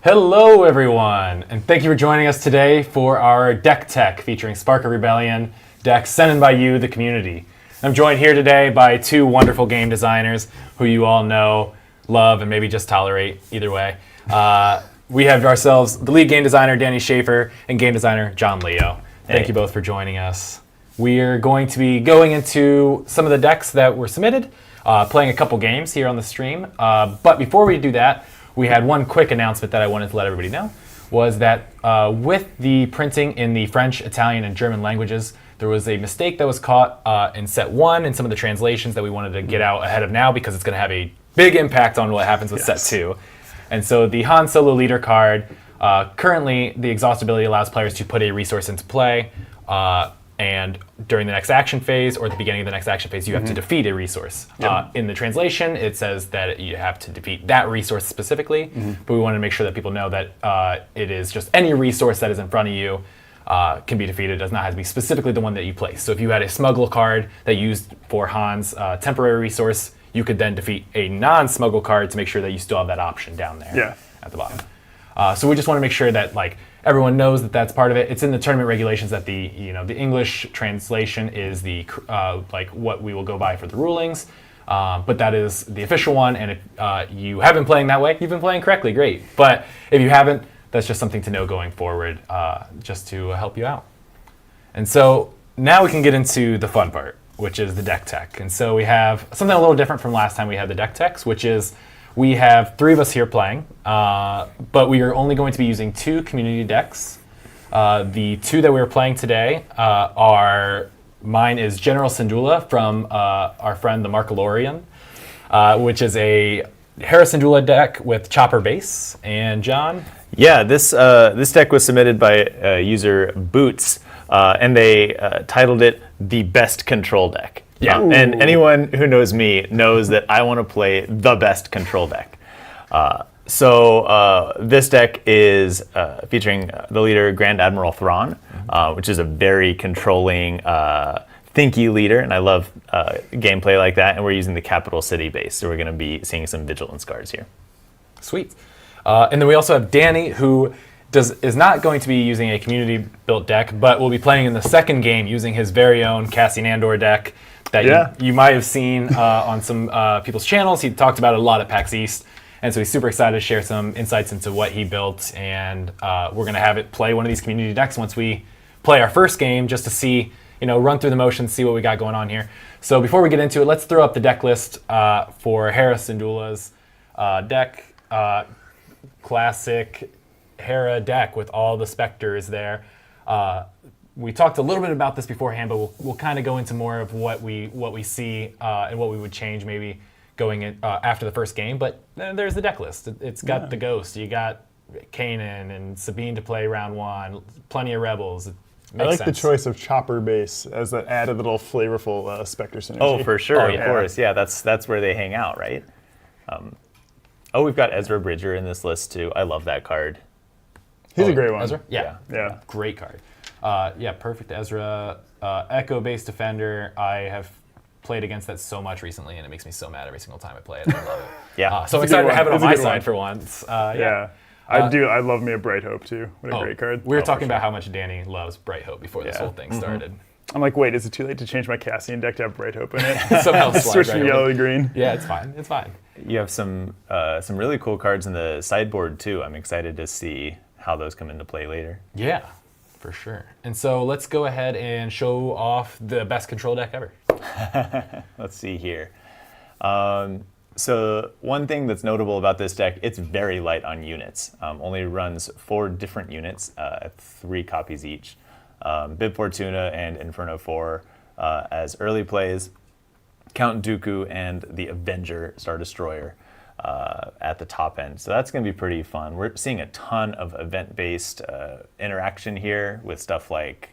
Hello, everyone, and thank you for joining us today for our Deck Tech featuring Spark of Rebellion decks sent in by you, the community. I'm joined here today by two wonderful game designers who you all know, love, and maybe just tolerate, either way. We have ourselves the lead game designer, Danny Schaefer, and game designer, John Leo. Thank you both for joining us. We're going to be going into some of the decks that were submitted, playing a couple games here on the stream. But before we do that, we had one quick announcement that I wanted to let everybody know, was that with the printing in the French, Italian, and German languages, there was a mistake that was caught in set 1 and some of the translations that we wanted to get out ahead of now because it's going to have a big impact on what happens with set 2. And so the Han Solo leader card, currently the exhaustibility allows players to put a resource into play, and during the next action phase or at the beginning of the next action phase, you have to defeat a resource. In the translation, it says that you have to defeat that resource specifically, but we wanted to make sure that people know that it is just any resource that is in front of you can be defeated. It does not have to be specifically the one that you place. So if you had a smuggle card that you used for Han's temporary resource, you could then defeat a non-smuggle card to make sure that you still have that option down there at the bottom. So we just want to make sure that everyone knows that that's part of it. It's in the tournament regulations that the English translation is the what we will go by for the rulings, but that is the official one. And if you have been playing that way, you've been playing correctly, great. But if you haven't, that's just something to know going forward, just to help you out. And so now we can get into the fun part, which is the deck tech. And so we have something a little different from last time we had the deck techs, which is we have 3 of us here playing, but we are only going to be using 2 community decks. The 2 that we're playing today are, mine is General Syndulla from our friend the Markalorian, which is a Hera Syndulla deck with Chopper base. And John? Yeah, this deck was submitted by user Boots, and they titled it the best control deck. Yeah, and anyone who knows me knows that I want to play the best control deck. So this deck is featuring the leader Grand Admiral Thrawn, which is a very controlling, thinky leader, and I love gameplay like that. And we're using the Capital City base, so we're going to be seeing some Vigilance cards here. Sweet. And then we also have Danny, who is not going to be using a community-built deck, but will be playing in the second game using his very own Cassian Andor deck that you might have seen on some people's channels. He talked about it a lot at PAX East, and so he's super excited to share some insights into what he built, and we're going to have it play one of these community decks once we play our first game, just to see, run through the motions, see what we got going on here. So before we get into it, let's throw up the deck list for Hera Syndulla's deck. Classic Hera deck with all the specters there. We talked a little bit about this beforehand, but we'll kind of go into more of what we see and what we would change maybe going in, after the first game. But there's the deck list. It's got the Ghost. You got Kanan and Sabine to play round 1. Plenty of Rebels. I like the choice of Chopper base as that added little flavorful Spectre synergy. Oh, for sure, of course. Yeah, that's where they hang out, right? We've got Ezra Bridger in this list too. I love that card. He's a great one. Ezra? Yeah. Great card. Perfect Ezra. Echo-based defender. I have played against that so much recently, and it makes me so mad every single time I play it. I love it. So I'm excited to have it on my side for once. I do. I love me a Bright Hope too. What a great card. We were talking about how much Danny loves Bright Hope before this whole thing started. I'm like, wait, is it too late to change my Cassian deck to have Bright Hope in it? Somehow switch from yellow to green. Yeah, it's fine. It's fine. You have some really cool cards in the sideboard too. I'm excited to see how those come into play later. Yeah, for sure. And so let's go ahead and show off the best control deck ever. Let's see here. So one thing that's notable about this deck, it's very light on units. Only runs 4 different units at 3 copies each. Bib Fortuna and Inferno 4 as early plays. Count Dooku and the Avenger Star Destroyer at the top end. So that's going to be pretty fun. We're seeing a ton of event-based interaction here with stuff like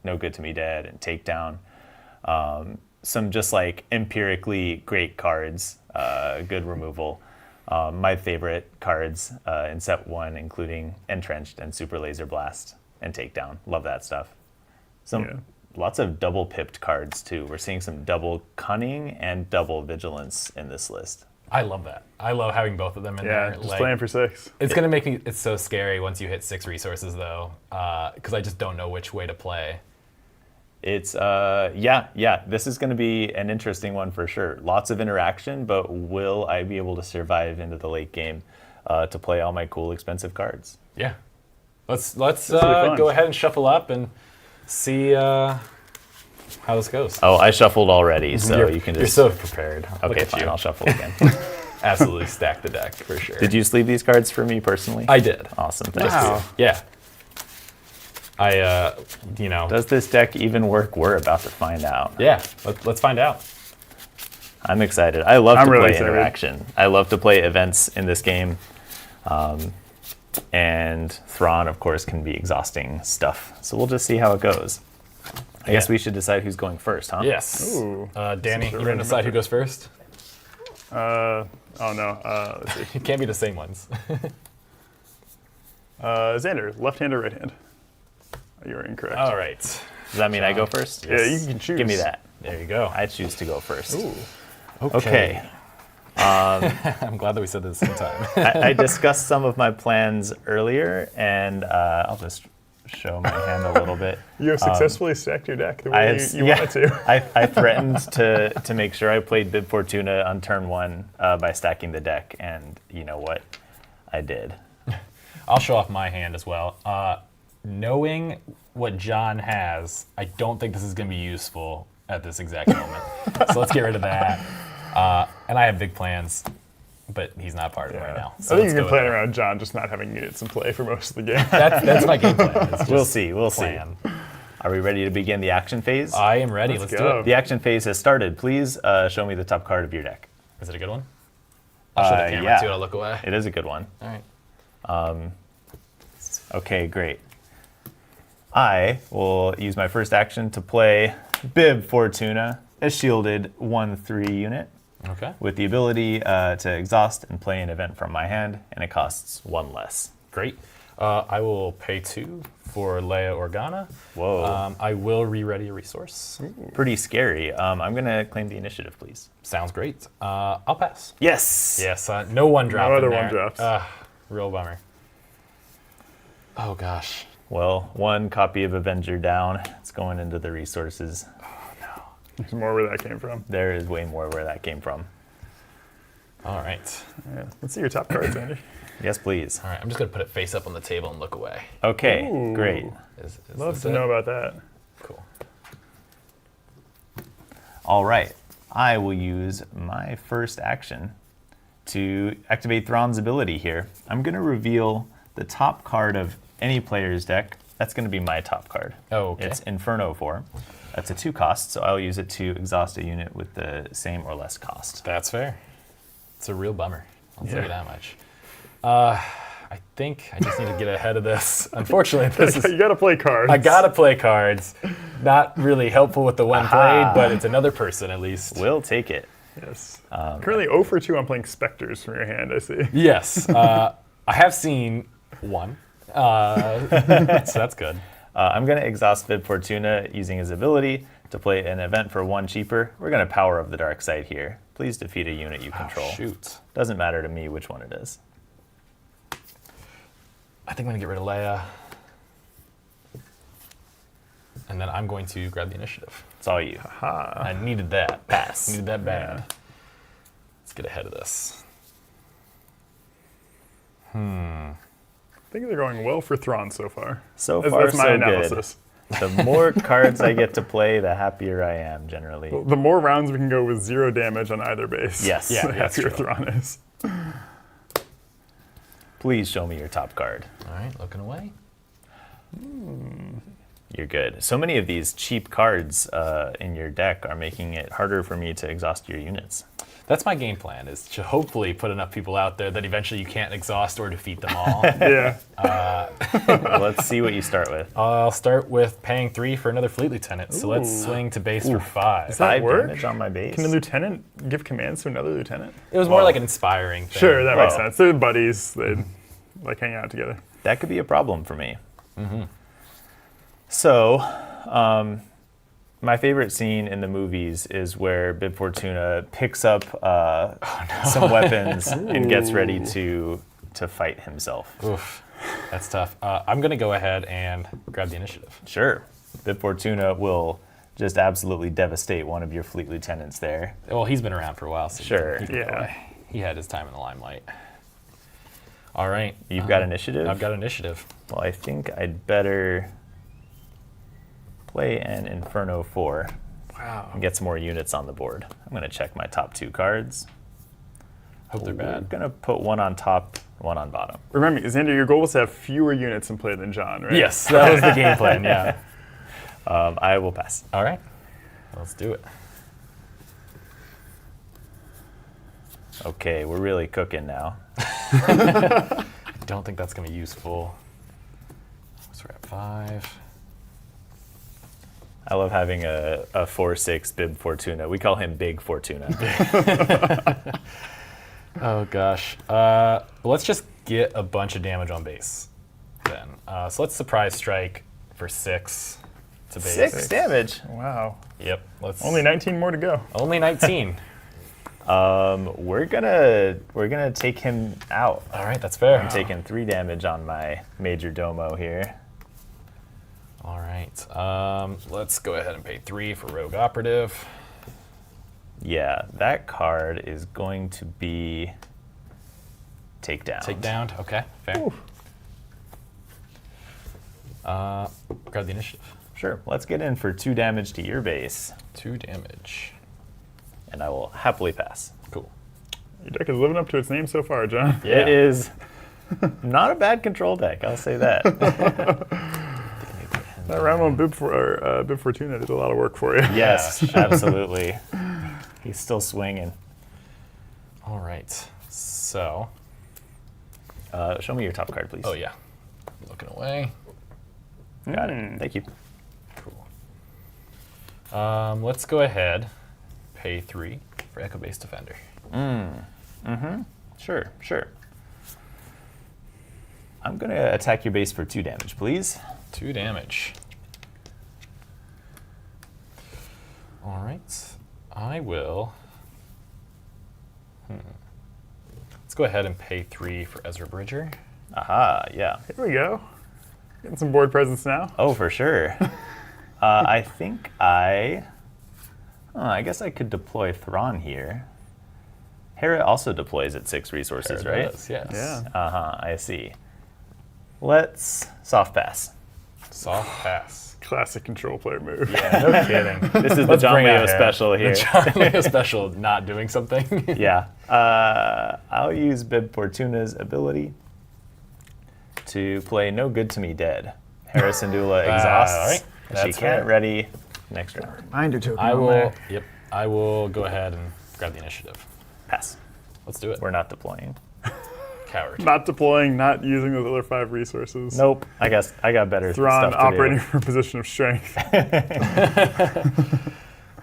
No Good to Me Dead and Takedown. Some just empirically great cards, good removal. My favorite cards in set 1, including Entrenched and Super Laser Blast and Takedown. Love that stuff. Lots of double pipped cards too. We're seeing some double Cunning and double Vigilance in this list. I love that. I love having both of them in Yeah, there. just playing for 6. It's gonna make me. It's so scary once you hit 6 resources, though, because I just don't know which way to play. It's yeah. This is going to be an interesting one for sure. Lots of interaction, but will I be able to survive into the late game to play all my cool, expensive cards? Yeah. Let's be fun. go ahead and shuffle up and see how this goes. Oh, I shuffled already, so you can You're just. so prepared. Look Okay, at fine. you. I'll shuffle again. Absolutely stack the deck for sure. Did you sleeve these cards for me personally? I did. Awesome. Thank Wow. you. Yeah. I Does this deck even work? We're about to find out. yeah. Let's find out. I'm excited. I love I'm to really play excited. interaction. I love to play events in this game. And Thrawn, of course, can be exhausting stuff. So we'll just see how it goes. I guess we should decide who's going first, huh? Yes. Ooh. Danny, Some you want to random decide who goes first? Oh no. Let's see. It can't be the same ones. Xander, left hand or right hand? You're incorrect. All right. Does that mean I go first? Yeah, you can choose. Give me that. There you go. I choose to go first. Ooh. Okay. I'm glad that we said that at the same time. I discussed some of my plans earlier, and I'll just show my hand a little bit. You have successfully stacked your deck the I way have, you yeah, wanted to. I threatened to make sure I played Bib Fortuna on turn 1 by stacking the deck, and you know what? I did. I'll show off my hand as well. Knowing what John has, I don't think this is going to be useful at this exact moment. So let's get rid of that. And I have big plans, but he's not part of it right now. So I think let's you go can plan with that. around John just not having units in play for most of the game. That's my game plan. It's We'll just see. We'll plan. see. Are we ready to begin the action phase? I am ready. Let's do go. it. The action phase has started. Please show me the top card of your deck. Is it a good one? I'll show the camera yeah. too and I'll look away. It is a good one. All right. Okay, great. I will use my first action to play Bib Fortuna, a shielded 1/3 unit Okay. with the ability to exhaust and play an event from my hand, and it costs 1 less. Great. I will pay 2 for Leia Organa. Whoa. I will re-ready a resource. Pretty scary. I'm going to claim the initiative, please. Sounds great. I'll pass. Yes! Yes. No one dropped. other in one there. dropped. Real bummer. Oh gosh. Well, 1 copy of Avenger down. It's going into the resources. There's more where that came from. There is way more where that came from. All right. Yeah. Let's see your top cards, Andy. Yes, please. All right. I'm just gonna put it face up on the table and look away. Okay, Ooh. great. Is Love this to it? know about that. Cool. All right. I will use my first action to activate Thrawn's ability here. I'm going to reveal the top card of any player's deck. That's going to be my top card. Oh, okay. It's Inferno 4. That's a 2 cost, so I'll use it to exhaust a unit with the same or less cost. That's fair. It's a real bummer. I'll tell Yeah. you that much. I think I just need to get ahead of this. Unfortunately, this is. You gotta play cards. I gotta play cards. Not really helpful with the when played, but it's another person at least. We'll take it. Yes. Currently 0 for 2 on playing Spectres from your hand, I see. Yes. I have seen one. So that's good. I'm going to exhaust Bib Fortuna using his ability to play an event for 1 cheaper. We're going to Power of the Dark Side here. Please defeat a unit you control. Shoot. Doesn't matter to me which one it is. I think I'm gonna get rid of Leia. And then I'm going to grab the initiative. It's all you. I needed that. Pass. Needed that bad. Yeah. Let's get ahead of this. I think they're going well for Thrawn so far. So That's- far, that's my so analysis. good. The more cards I get to play, the happier I am, generally. The more rounds we can go with 0 damage on either base, Yes. Yeah, the that's happier true. Thrawn is. Please show me your top card. All right, looking away. You're good. So many of these cheap cards in your deck are making it harder for me to exhaust your units. That's my game plan, is to hopefully put enough people out there that eventually you can't exhaust or defeat them all. Yeah. Let's see what you start with. I'll start with paying 3 for another Fleet Lieutenant. So let's Ooh. swing to base for 5. that 5 work? damage on my base. Can a lieutenant give commands to another lieutenant? It was more Well, like an inspiring thing. Sure, that makes Well. sense. They're buddies. They like hang out together. That could be a problem for me. So, My favorite scene in the movies is where Bib Fortuna picks up some weapons and gets ready to fight himself. Oof, that's tough. I'm going to go ahead and grab the initiative. Sure. Bib Fortuna will just absolutely devastate one of your fleet lieutenants there. Well, he's been around for a while, so Sure. he can get Yeah. away. He had his time in the limelight. All right. You've got initiative? I've got initiative. Well, I think I'd better play an Inferno 4 Wow. and get some more units on the board. I'm going to check my top 2 cards. Hope they're I'm bad. going to put one on top, one on bottom. Remember, Xander, your goal was to have fewer units in play than John, right? Yes, that was the game plan, yeah. I will pass. All right. Let's do it. Okay, we're really cooking now. I don't think that's going to be useful. So we're at 5. I love having a 4/6 Bib Fortuna. We call him Big Fortuna. Oh, gosh. Let's just get a bunch of damage on base then. So let's surprise strike for 6 to base. 6 damage. Wow. Yep. Let's Only 19 more to go. only 19. We're gonna take him out. All right, that's fair. I'm taking 3 damage on my Major Domo here. All right. Let's go ahead and pay 3 for Rogue Operative. Yeah, that card is going to be takedown. Take down. Okay, fair. Grab the initiative. Sure. Let's get in for 2 damage to your base, 2 damage. and I will happily pass. Cool. Your deck is living up to its name so far, John. Yeah. It is not a bad control deck, I'll say that. That round one Bib Fortuna did a lot of work for you. Yes, absolutely. He's still swinging. All right. So, Show me your top card, please. oh yeah, looking away. Got it. Thank you. Cool. Let's go ahead. Pay 3 for Echo Base Defender. Sure, sure. I'm going to attack your base for 2 damage, please. 2 damage. All right. I will. Let's go ahead and pay 3 for Ezra Bridger. Aha, yeah. Here we go. Getting some board presence now. Oh, for sure. I think I guess I could deploy Thrawn here. Hera also deploys at 6 resources, There it right? is, yes. Yeah. I see. Let's soft pass. Soft pass. Classic control player move. Yeah, no kidding. This is the Let's John bring out Leo Hera. special here. John Leo special, not doing something. Yeah. I'll use Bib Fortuna's ability to play No Good to Me Dead. Hera Syndulla exhausts. all right. She That's can't fair. ready next round. Reminder token I on will. there. Yep. I will go ahead and grab the initiative. Pass. Let's do it. We're not deploying. Coward. Not deploying, not using those other 5 resources. Nope. I got better Thrawn stuff to operating do. from a position of strength.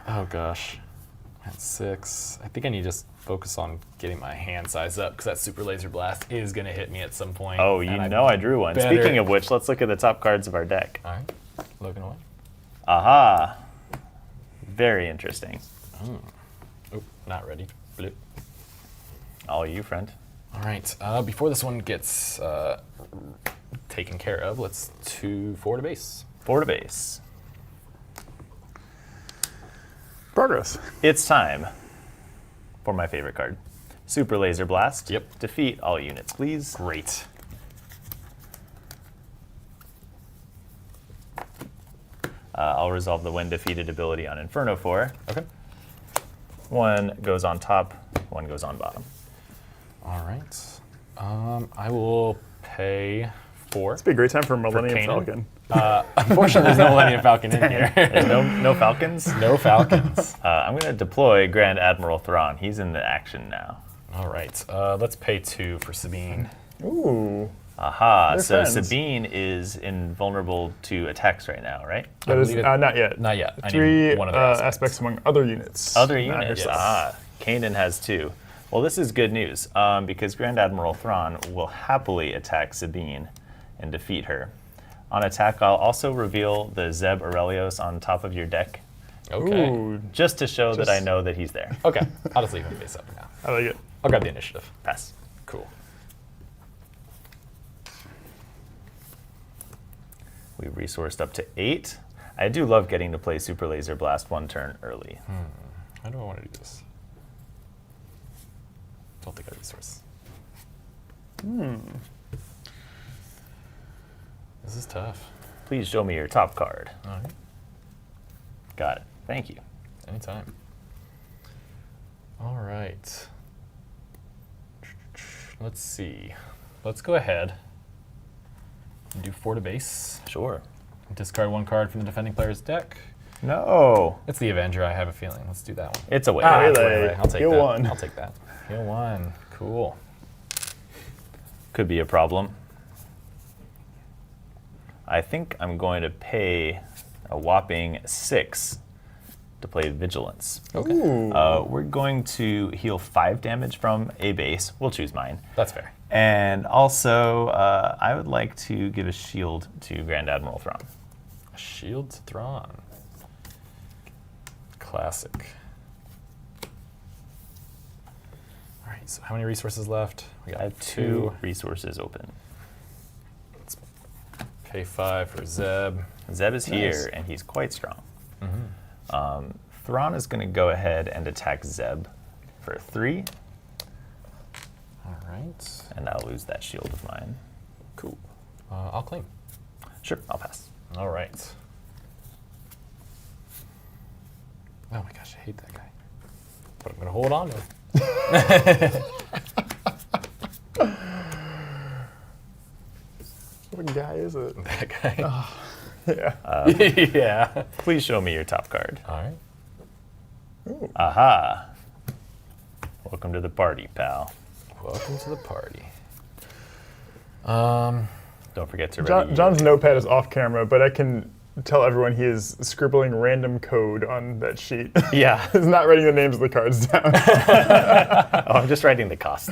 Oh gosh. At 6. I think I need to just focus on getting my hand size up because that super laser blast is going to hit me at some point. Oh, you know I drew one. better- Speaking of which, let's look at the top cards of our deck. All right. Looking away. Aha. Very interesting. Oh, not ready. Bloop. All you, friend. All right. Before this one gets taken care of, let's 2-4 to base. 4 to base. Progress. It's time for my favorite card. Super Laser Blast. Yep. Defeat all units, please. Great. I'll resolve the when defeated ability on Inferno 4. Okay. 1 goes on top, 1 goes on bottom. All right. I will pay 4. It'd be a great time for Millennium Kanan? Falcon. Unfortunately, there's no Millennium Falcon in here. There's no Falcons? No Falcons. I'm going to deploy Grand Admiral Thrawn. He's in the action now. All right. Let's pay 2 for Sabine. Ooh. Aha, They're so friends. Sabine is invulnerable to attacks right now, right? That is believe it- not yet. Not yet. I 3 need one of the aspects among other units. Other Not units. herself. Ah, Kanan has 2. Well, this is good news because Grand Admiral Thrawn will happily attack Sabine and defeat her. On attack, I'll also reveal the Zeb Aurelios on top of your deck Okay. Ooh, just to show that Just- I know that he's there. Okay. I'll just leave him face up now. I like it. I'll grab the initiative. Pass. Cool. We resourced up to 8. I do love getting to play Super Laser Blast one turn early. How do I want to do this? Don't think I resource. This is tough. Please show me your top card. All right. Got it. Thank you. Anytime. All right. Let's see. Let's go ahead and do 4 to base. Sure. Discard 1 card from the defending player's deck. No. It's the Avenger, I have a feeling. Let's do that one. It's a win. Ah, That's really? right. I'll take Heal that. 1. I'll take that. Heal 1. Cool. Could be a problem. I think I'm going to pay a whopping 6 to play Vigilance. Okay. Ooh. We're going to heal 5 damage from a base. We'll choose mine. That's fair. And also, I would like to give a shield to Grand Admiral Thrawn. Shield to Thrawn. Classic. All right, so how many resources left? We I got have 2 resources open. Pay 5 for Zeb. Zeb is Nice. here, and he's quite strong. Thrawn is going to go ahead and attack Zeb for 3, All right. and I'll lose that shield of mine. Cool. I'll claim. Sure, I'll pass. All right. Oh my gosh, I hate that guy. But I'm going to hold on to him. What guy is it? That guy. Yeah. Yeah. Please show me your top card. All right. Aha! Welcome to the party, pal. Welcome to the party. Don't forget to ready John's notepad is off camera, but I can tell everyone he is scribbling random code on that sheet. Yeah. He's not writing the names of the cards down. Oh, I'm just writing the costs.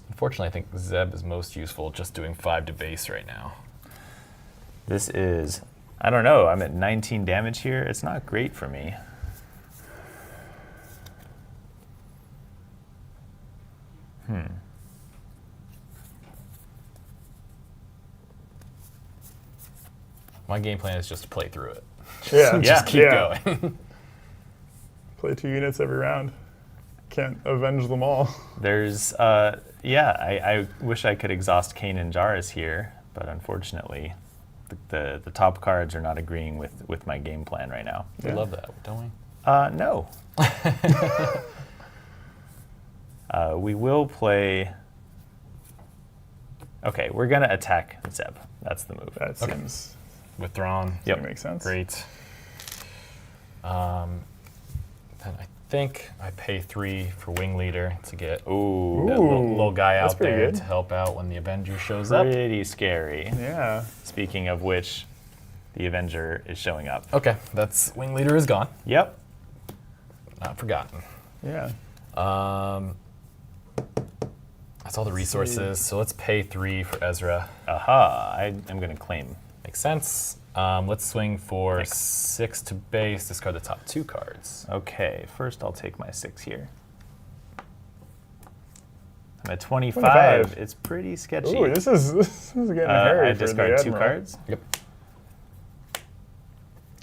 Unfortunately, I think Zeb is most useful just doing 5 to base right now. This is, I don't know, I'm at 19 damage here. It's not great for me. My game plan is just to play through it. Yeah. Just keep yeah. going. Play 2 units every round. Can't avenge them all. There's, yeah, I wish I could exhaust Kane and Jarrus here, but unfortunately, the top cards are not agreeing with my game plan right now. We love that, don't we? No. We will play. Okay, we're gonna attack Zeb. That's the move. That seems With Thrawn. Yep. to make sense. Great. Then I think I pay 3 for Wing Leader to get Ooh, that little guy that's out pretty there good. to help out when the Avenger shows up. pretty scary. Yeah. Speaking of which, the Avenger is showing up. Okay, that's Wing Leader is gone. Yep. Not forgotten. Yeah. That's all the resources. So let's pay 3 for Ezra. Aha! I am gonna claim. Makes sense. Let's swing for 6 to base. Discard the top 2 cards. Okay, first I'll take my 6 here. I'm at 25. 25. It's pretty sketchy. Ooh, this is getting hairy I for the discard 2 Admiral. cards. Yep.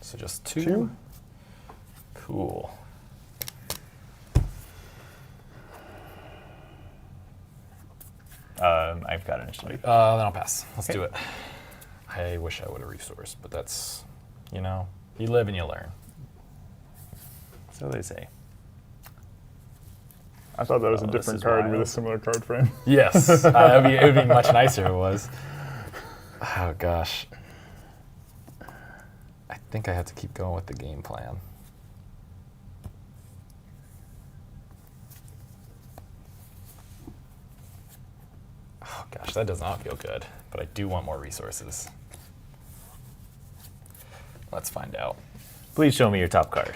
So just 2. 2? Cool. I've got initiative. Then I'll pass. Let's do it. I wish I would have resourced, but that's, you know, you live and you learn. So they say. I thought that was a Oh, this different is card with a wild. similar card frame. Yes, it would be much nicer if it was. Oh gosh. I think I have to keep going with the game plan. Oh gosh, that does not feel good, but I do want more resources. Let's find out. Please show me your top card.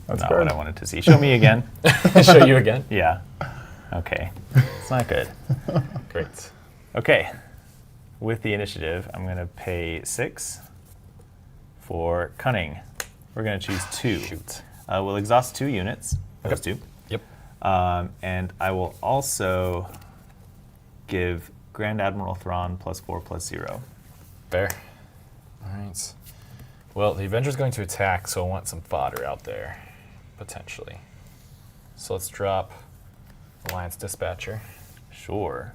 That's Not card. what I wanted to see. Show me again. Show you again? Yeah. Okay. It's not good. Great. Okay. with the initiative, I'm going to pay 6 for Cunning. We're going to choose 2. Shoot. We'll exhaust 2 units, those 2. Yep. And I will also give Grand Admiral Thrawn +4/+0. Fair. All right. Well, the Avenger's going to attack, so I want some fodder out there, potentially. So let's drop Alliance Dispatcher. Sure.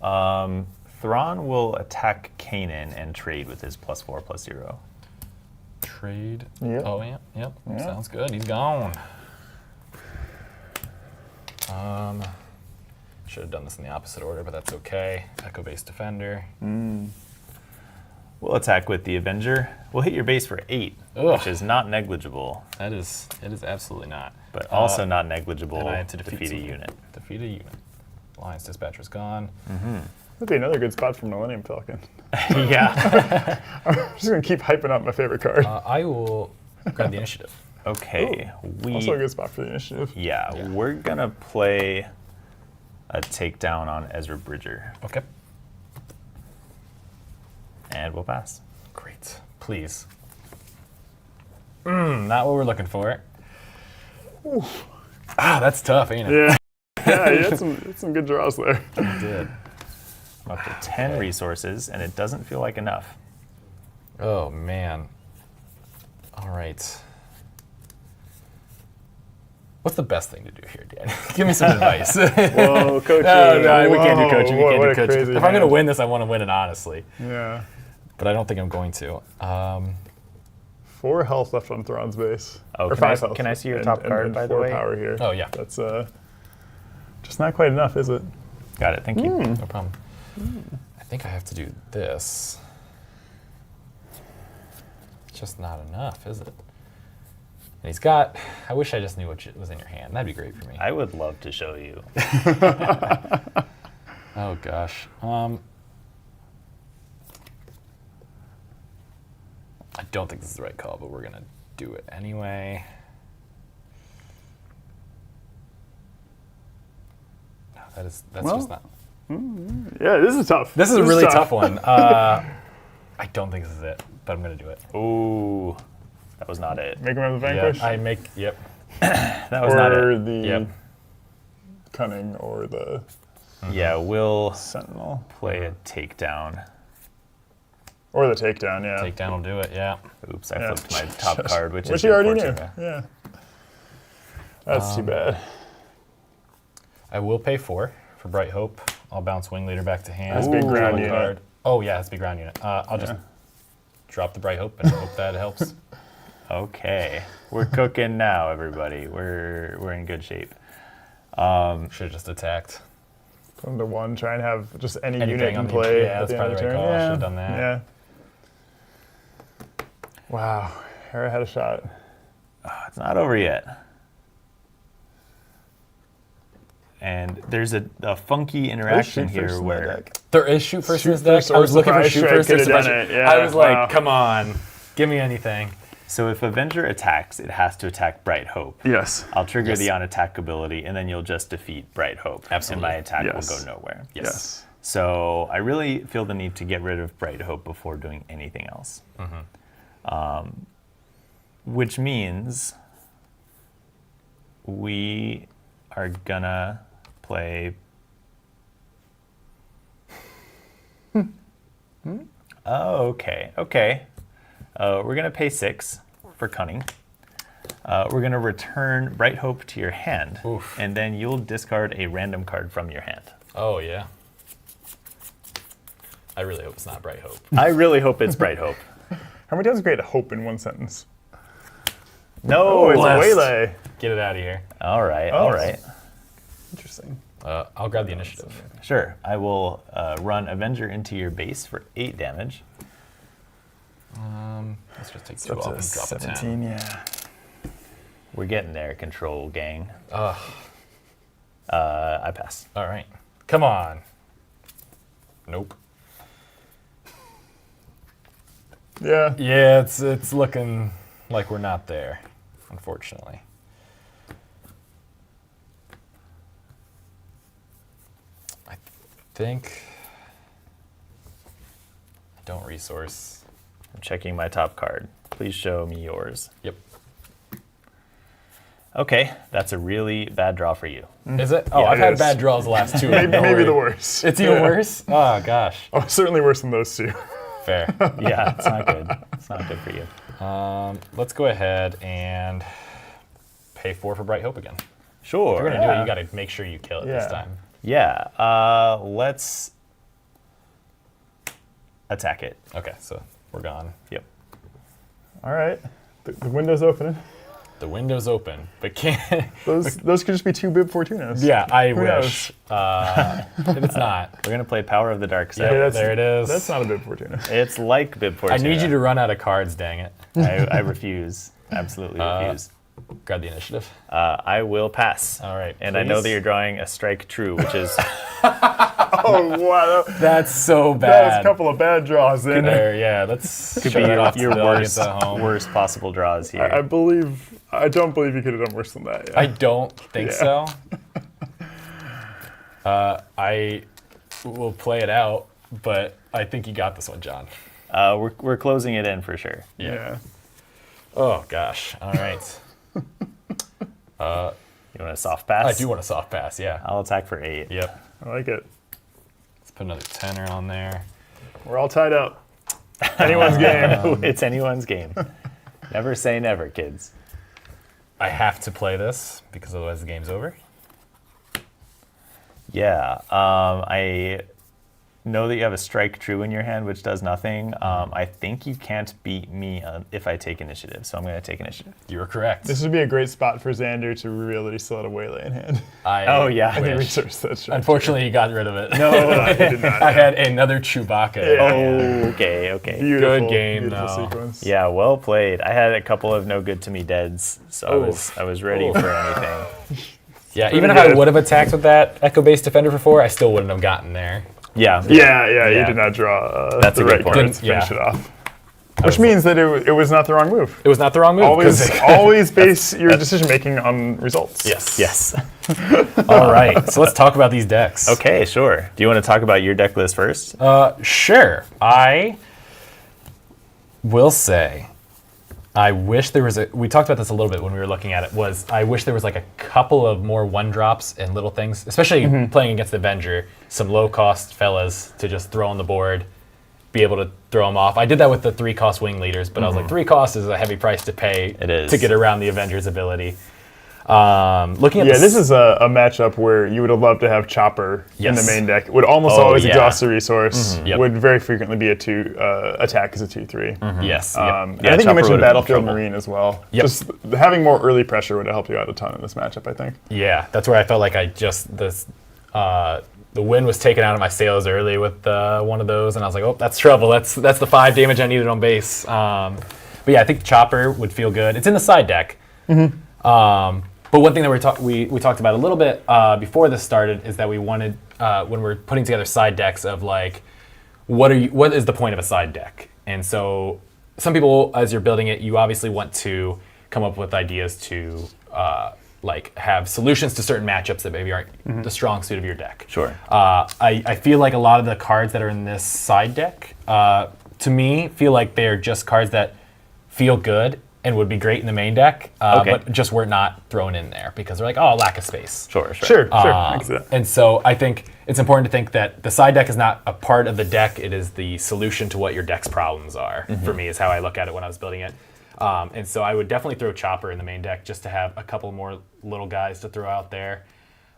Thrawn will attack Kanan and trade with his +4/+0. Trade. Yep. Oh, yeah. Yep. Yeah. Sounds good. He's gone. Should have done this in the opposite order, but that's okay. Echo Base Defender. We'll attack with the Avenger. We'll hit your base for 8, Ugh. which is not negligible, It is absolutely not. but also not negligible And I have to defeat a something. unit. Defeat a unit. Alliance Dispatcher's gone. That'd be another good spot for Millennium Falcon. Yeah. I'm just gonna keep hyping up my favorite card. I will grab the initiative. Okay. Also a good spot for the initiative. Yeah, we're gonna play a takedown on Ezra Bridger, Okay. and we'll pass. Great. Please. Not what we're looking for. Ah, that's tough, ain't it? Yeah. Yeah, you had some good draws there. I did. I'm up to 10 resources, and it doesn't feel like enough. Oh, man. All right. What's the best thing to do here, Dan? Give me some advice. Whoa, coaching. No, we can't do Whoa, coaching. We what can't a do coaching. crazy If I'm going to hand. win this, I want to win it honestly. Yeah. But I don't think I'm going to. 4 health left on Thrawn's base. Oh, or can I 5 s- health. can I see your top card, and by the 4 way? power here. Oh, yeah. That's just not quite enough, is it? Got it, thank you. No problem. I think I have to do this. It's just not enough, is it? And he's got. I wish I just knew what was in your hand. That'd be great for me. I would love to show you. Oh gosh. I don't think this is the right call, but we're gonna do it anyway. No, that's Well, just not. Yeah, this is tough. This is a really tough one. I don't think this is it, but I'm gonna do it. Ooh, that was not it. Make him have the vanquish? Yeah, I make. Yep. That was not or it. the Yep. cunning or the Yeah, we'll sentinel. play a takedown. Or the takedown, yeah. Takedown will do it. Yeah. Oops, I Yeah. flipped my top card, which is Which you already knew. unfortunate. Yeah. That's too bad. I will pay 4 for Bright Hope. I'll bounce Wing Leader back to hand. That's a big Draw ground a unit. card. Oh yeah, it's a big ground unit. I'll just drop the Bright Hope and hope that helps. Okay, we're cooking now, everybody. We're in good shape. Should have just attacked. Put him to 1, try and have just any Anything unit on in the- play. yeah, at that's the end of probably the the right turn. call. Yeah. Should've done that. Yeah. Wow, Hera had a shot. It's not over yet. And there's a funky interaction Shoot first here in where that deck. There is shoot first in Shoot this deck. first I or was looking for surprise shoot strike first. or could've surprise done strike. it, I yeah, was like, wow. come on, give me anything. so if Avenger attacks, it has to attack Bright Hope. Yes. I'll trigger Yes. the on-attack ability, and then you'll just defeat Bright Hope. Absolutely. And my attack Yes. will go nowhere. Yes. So I really feel the need to get rid of Bright Hope before doing anything else. Which means we are gonna play. Oh, okay. We're gonna pay 6 for Cunning. We're gonna return Bright Hope to your hand, Oof. and then you'll discard a random card from your hand. Oh yeah. I really hope it's not Bright Hope. I really hope it's Bright Hope. How many times have we had hope in one sentence? No, Oh, it's a blessed. waylay. Get it out of here. All right, Oh. all right. Interesting. I'll grab the initiative. Sure. I will run Avenger into your base for 8 damage. Let's just take 2 Up off to and drop a 10. 17, yeah. We're getting there, Control Gang. Ugh. I pass. All right. Come on. Nope. Yeah. Yeah, it's looking like we're not there, unfortunately. I think Don't resource. I'm checking my top card. Please show me yours. Yep. Okay, that's a really bad draw for you. Is it? Oh, Yeah, I've it had is. bad draws the last two. Maybe, Don't maybe worry. the worst. It's even worse? Oh, gosh. Oh, certainly worse than those two. Fair. Yeah, it's not good. It's not good for you. Let's go ahead and pay 4 for Bright Hope again. Sure. If you're going to do it, you got to make sure you kill it this Yeah. time. Yeah, let's attack it. Okay, so we're gone. Yep. All right. The window's opening. The window's open, but can't. Those could just be two Bib Fortunas. Yeah, I Who wish. It's not. We're going to play Power of the Dark Side. Yeah, there it is. That's not a Bib Fortuna. It's like Bib I Fortuna. need you to run out of cards, dang it. I refuse. Absolutely refuse. Grab the initiative. I will pass. All right, And I know please. that you're drawing a strike true, which is Oh, wow. That's so That was bad. a couple of bad draws there. There, yeah, let's could show be that off to your the audience worst, at home. worst possible draws here. I don't believe you could have done worse than that. Yeah. I don't think Yeah. so. I will play it out, but I think you got this one, John. We're closing it in for sure. Yeah. Oh, gosh. All right. You want a soft pass? I do want a soft pass, yeah. I'll attack for 8. Yep. I like it. Let's put another tenor on there. We're all tied up. Anyone's game. It's anyone's game. Never say never, kids. I have to play this because otherwise the game's over. Yeah. I know that you have a strike true in your hand, which does nothing. I think you can't beat me if I take initiative, so I'm going to take initiative. You were correct. This would be a great spot for Xander to reveal that he still had a waylay in hand. Oh, yeah. And he wish. researched that shot. Unfortunately, he got rid of it. No. He did not. I had another Chewbacca. Yeah. Okay. Beautiful, Good game, beautiful though. sequence. Yeah, well played. I had a couple of no good to me deads, so Oof. I was ready Oof. for anything. Yeah, even if I good. would have attacked with that Echo-based Defender for 4, I still wouldn't have gotten there. Yeah. Yeah, you Yeah. did not draw That's the a good right point. cards to Yeah. finish it off. Which means that it was not the wrong move. It was not the wrong move. 'cause Always base your decision making on results. Yes. Yes. All right. So let's talk about these decks. Okay, sure. Do you want to talk about your deck list first? Sure. I will say, I wish there was we talked about this a little bit when we were looking at it, I wish there was like a couple of more 1-drops and little things, especially playing against the Avenger, some low-cost fellas to just throw on the board, be able to throw them off. I did that with the 3-cost wing leaders, but I was like, 3 cost is a heavy price to pay It is. to get around the Avenger's ability. Looking at Yeah, this, this is a matchup where you would have loved to have Chopper in the Yes. main deck. Would almost Oh, always yeah. exhaust the resource. Yep. Would very frequently be a 2 attack as a 2/3. yes. Yeah, And I think Chopper you mentioned would've been Battlefield trouble. Marine as well. Yep. Just having more early pressure would have helped you out a ton in this matchup, I think. Yeah, that's where I felt like the wind was taken out of my sails early with one of those, and I was like, oh, that's trouble. That's the 5 damage I needed on base. But yeah, I think Chopper would feel good. It's in the side deck. But one thing that we talked about a little bit before this started is that we wanted, when we're putting together side decks, of like, what is the point of a side deck? And so some people, as you're building it, you obviously want to come up with ideas to like have solutions to certain matchups that maybe aren't the strong suit of your deck. Sure. I feel like a lot of the cards that are in this side deck, to me, feel like they're just cards that feel good and would be great in the main deck, Okay. but just were not thrown in there because they're like, oh, lack of space. Sure. Sure. I can see that. And so I think it's important to think that the side deck is not a part of the deck. It is the solution to what your deck's problems are, for me, is how I look at it when I was building it. And so I would definitely throw Chopper in the main deck just to have a couple more little guys to throw out there.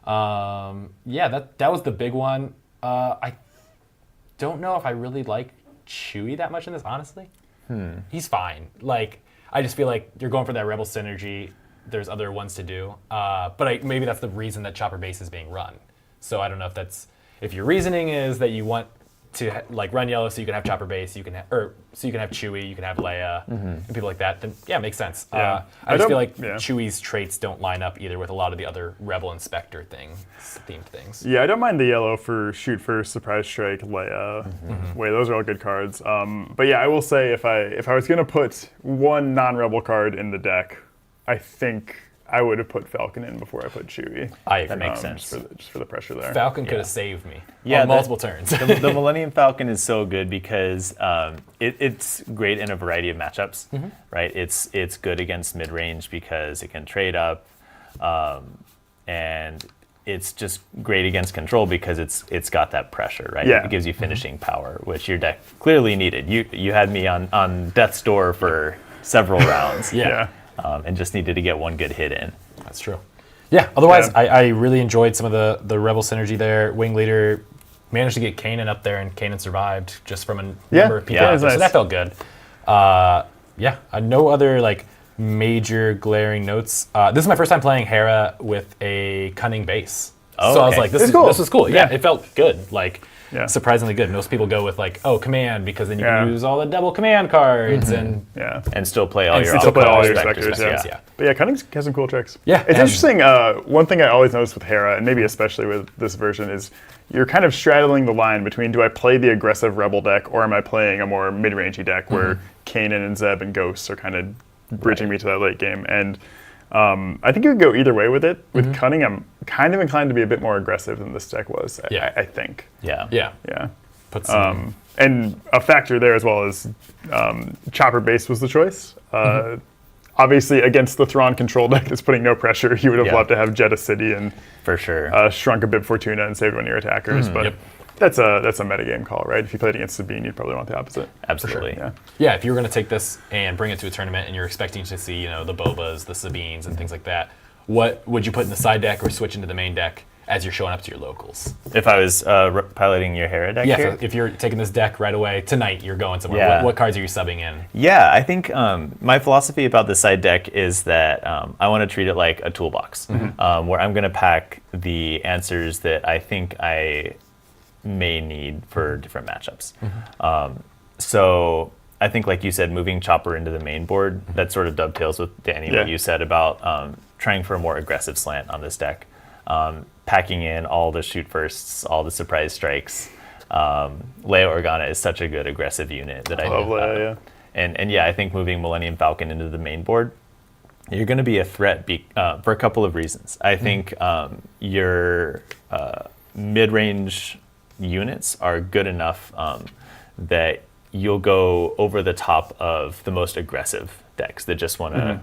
Yeah, that was the big one. I don't know if I really like Chewie that much in this, honestly. He's fine. Like, I just feel like you're going for that Rebel synergy. There's other ones to do. But maybe that's the reason that Chopper base is being run. So I don't know if your reasoning is that you want to like run yellow so you can have Chopper base, so you can have Chewie, you can have Leia, and people like that, then yeah, it makes sense. Yeah. I just feel like yeah. Chewie's traits don't line up either with a lot of the other Rebel Inspector themed things. Yeah, I don't mind the yellow for Shoot First, Surprise Strike, Leia. Wait, those are all good cards. But yeah, I will say if I was going to put one non-Rebel card in the deck, I think I would have put Falcon in before I put Chewie. I agree. That makes sense. Just for the pressure there. Falcon could have saved me Yeah, on multiple turns. The Millennium Falcon is so good because it's great in a variety of matchups, right? It's good against mid range because it can trade up, and it's just great against control because it's got that pressure, right? Yeah. It gives you finishing power, which your deck clearly needed. You had me on death's door for several rounds, Yeah. and just needed to get one good hit in. That's true. Yeah, otherwise, Yeah. I really enjoyed some of the Rebel synergy there. Wing Leader managed to get Kanan up there, and Kanan survived just from a number of people. Yeah, out there, nice. So that felt good. No other like major glaring notes. This is my first time playing Hera with a cunning base. Oh, so I was okay. like, It's cool. this was cool. Yeah, Yeah. it felt good. Like, Yeah. surprisingly good. Most people go with like, oh, command, because then you Yeah. can use all the double command cards and Yeah. And still play all And your still play all your specters, yeah. yeah. But yeah, Cunning has some cool tricks. Yeah, It's and- interesting. One thing I always notice with Hera, and maybe especially with this version, is you're kind of straddling the line between do I play the aggressive Rebel deck or am I playing a more mid-rangey deck where Kanan and Zeb and Ghosts are kind of bridging me to that late game. And I think you could go either way with it. With Cunning, I'm kind of inclined to be a bit more aggressive than this deck was, Yeah. I think. Yeah. yeah, Yeah. put some. And a factor there as well is Chopper base was the choice. Obviously, against the Thrawn control deck that's putting no pressure, you would have Yeah. loved to have Jedha City and For sure. shrunk a Bib Fortuna and saved one of your attackers. But Yep. that's a metagame call, right? If you played against Sabine, you'd probably want the opposite. Absolutely. Yeah. Yeah, if you were going to take this and bring it to a tournament and you're expecting to see, the Bobas, the Sabines, and things like that, what would you put in the side deck or switch into the main deck as you're showing up to your locals? If I was piloting your Hera deck Yeah, here? if you're taking this deck right away, tonight you're going somewhere, Yeah. what cards are you subbing in? Yeah, I think my philosophy about the side deck is that I want to treat it like a toolbox, where I'm going to pack the answers that I think I may need for different matchups. So I think, like you said, moving Chopper into the main board, that sort of dovetails with Danny, what Yeah. you said about trying for a more aggressive slant on this deck. Packing in all the shoot firsts, all the surprise strikes. Leia Organa is such a good aggressive unit that I Love Leia, yeah. And yeah, I think moving Millennium Falcon into the main board, you're going to be a threat for a couple of reasons. I think your mid-range units are good enough that you'll go over the top of the most aggressive decks that just want to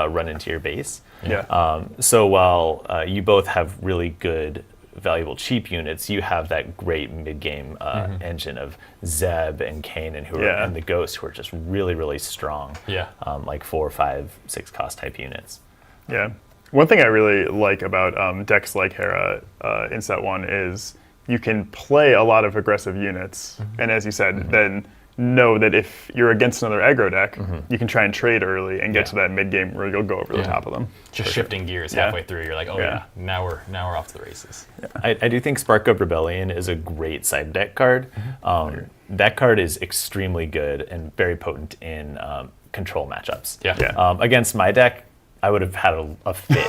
run into your base. Yeah. So while you both have really good, valuable, cheap units, you have that great mid-game engine of Zeb and Kanan Yeah. and the Ghost who are just really, really strong. Yeah. Like 4, 5, 6 cost type units. Yeah. One thing I really like about decks like Hera in set 1 is you can play a lot of aggressive units. And as you said, then know that if you're against another aggro deck, you can try and trade early and get to that mid game where you'll go over the top of them. Just shifting gears halfway through, you're like, oh yeah, now we're off to the races. I do think Spark of Rebellion is a great side deck card. That card is extremely good and very potent in control matchups. Yeah. Against my deck, I would have had a fit.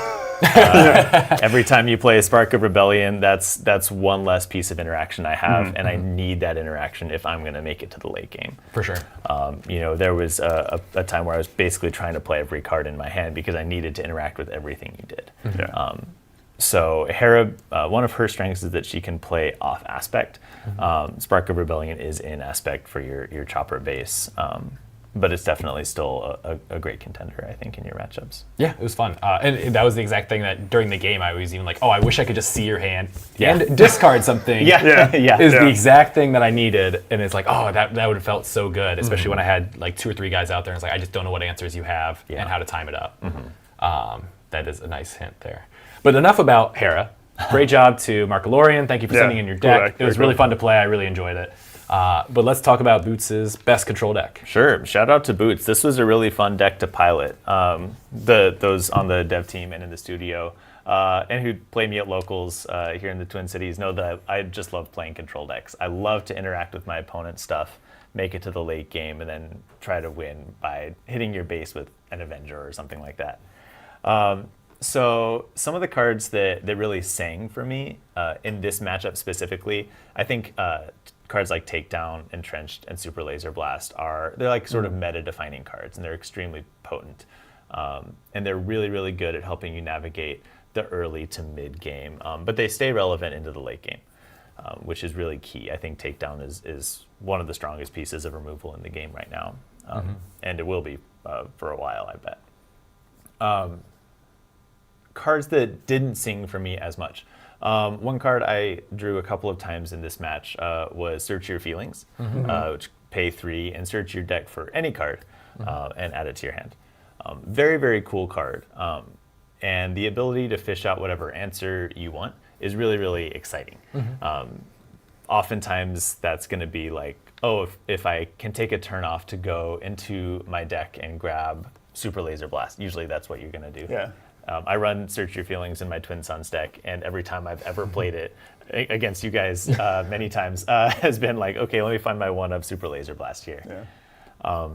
Every time you play a Spark of Rebellion, that's one less piece of interaction I have, and I need that interaction if I'm going to make it to the late game. For sure. There was a time where I was basically trying to play every card in my hand because I needed to interact with everything you did. Yeah. So Hera, one of her strengths is that she can play off aspect. Spark of Rebellion is in aspect for your Chopper base. But it's definitely still a great contender, I think, in your matchups. Yeah, it was fun. And that was the exact thing that during the game I was even like, oh, I wish I could just see your hand and discard something. Yeah. Yeah. Is the exact thing that I needed. And it's like, oh, that would have felt so good, especially when I had like 2 or 3 guys out there and it's like, I just don't know what answers you have and how to time it up. That is a nice hint there. But enough about Hera. Great job to Mark Lorian. Thank you for sending in your cool deck. deck. It was Very really cool. fun to play. I really enjoyed it. But let's talk about Boots' best control deck. Sure. Shout out to Boots. This was a really fun deck to pilot. Those on the dev team and in the studio, and who play me at locals here in the Twin Cities know that I just love playing control decks. I love to interact with my opponent's stuff, make it to the late game, and then try to win by hitting your base with an Avenger or something like that. So some of the cards that really sang for me in this matchup specifically, I think cards like Takedown, Entrenched, and Super Laser Blast they're like sort of meta-defining cards, and they're extremely potent. And they're really, really good at helping you navigate the early to mid game, but they stay relevant into the late game, which is really key. I think takedown is one of the strongest pieces of removal in the game right now, and it will be for a while, I bet. Cards that didn't sing for me as much. One card I drew a couple of times in this match was Search Your Feelings, which pay 3 and search your deck for any card and add it to your hand. Very, very cool card. And the ability to fish out whatever answer you want is really, really exciting. Oftentimes that's going to be like, oh, if I can take a turn off to go into my deck and grab Super Laser Blast, usually that's what you're going to do. Yeah. I run Search Your Feelings in my Twin Suns deck, and every time I've ever played it against you guys many times has been like, okay, let me find my 1 of Super Laser Blast here. Yeah.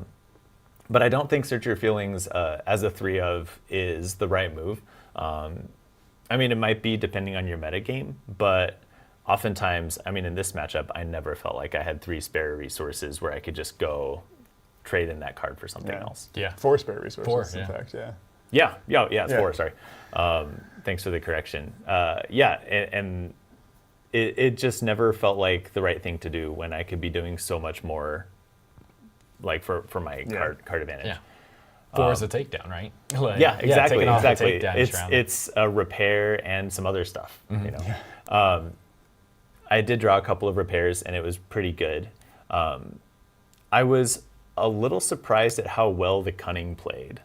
But I don't think Search Your Feelings as a 3 of is the right move. I mean, it might be depending on your metagame, but oftentimes, I mean, in this matchup, I never felt like I had 3 spare resources where I could just go trade in that card for something else. Yeah. 4 spare resources, 4, in yeah. fact, yeah. Yeah, it's Yeah. 4, sorry. Thanks for the correction. And it just never felt like the right thing to do when I could be doing so much more, like for my card advantage. Yeah. 4 is a takedown, right? Like, Yeah, exactly, taking off the exactly. takedown round. It's a repair and some other stuff, you know. I did draw a couple of repairs, and it was pretty good. I was a little surprised at how well the Cunning played.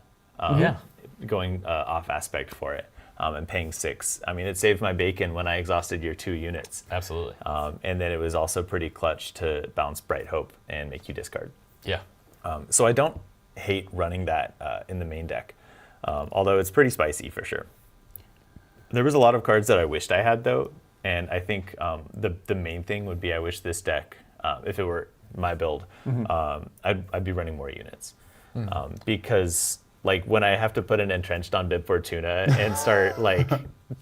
Going off aspect for it and paying 6. I mean, it saved my bacon when I exhausted your 2 units. Absolutely. And then it was also pretty clutch to bounce Bright Hope and make you discard. Yeah. So I don't hate running that in the main deck, although it's pretty spicy for sure. There was a lot of cards that I wished I had, though, and I think the main thing would be I wish this deck, if it were my build, I'd be running more units. Because like when I have to put an Entrenched on Bib Fortuna and start like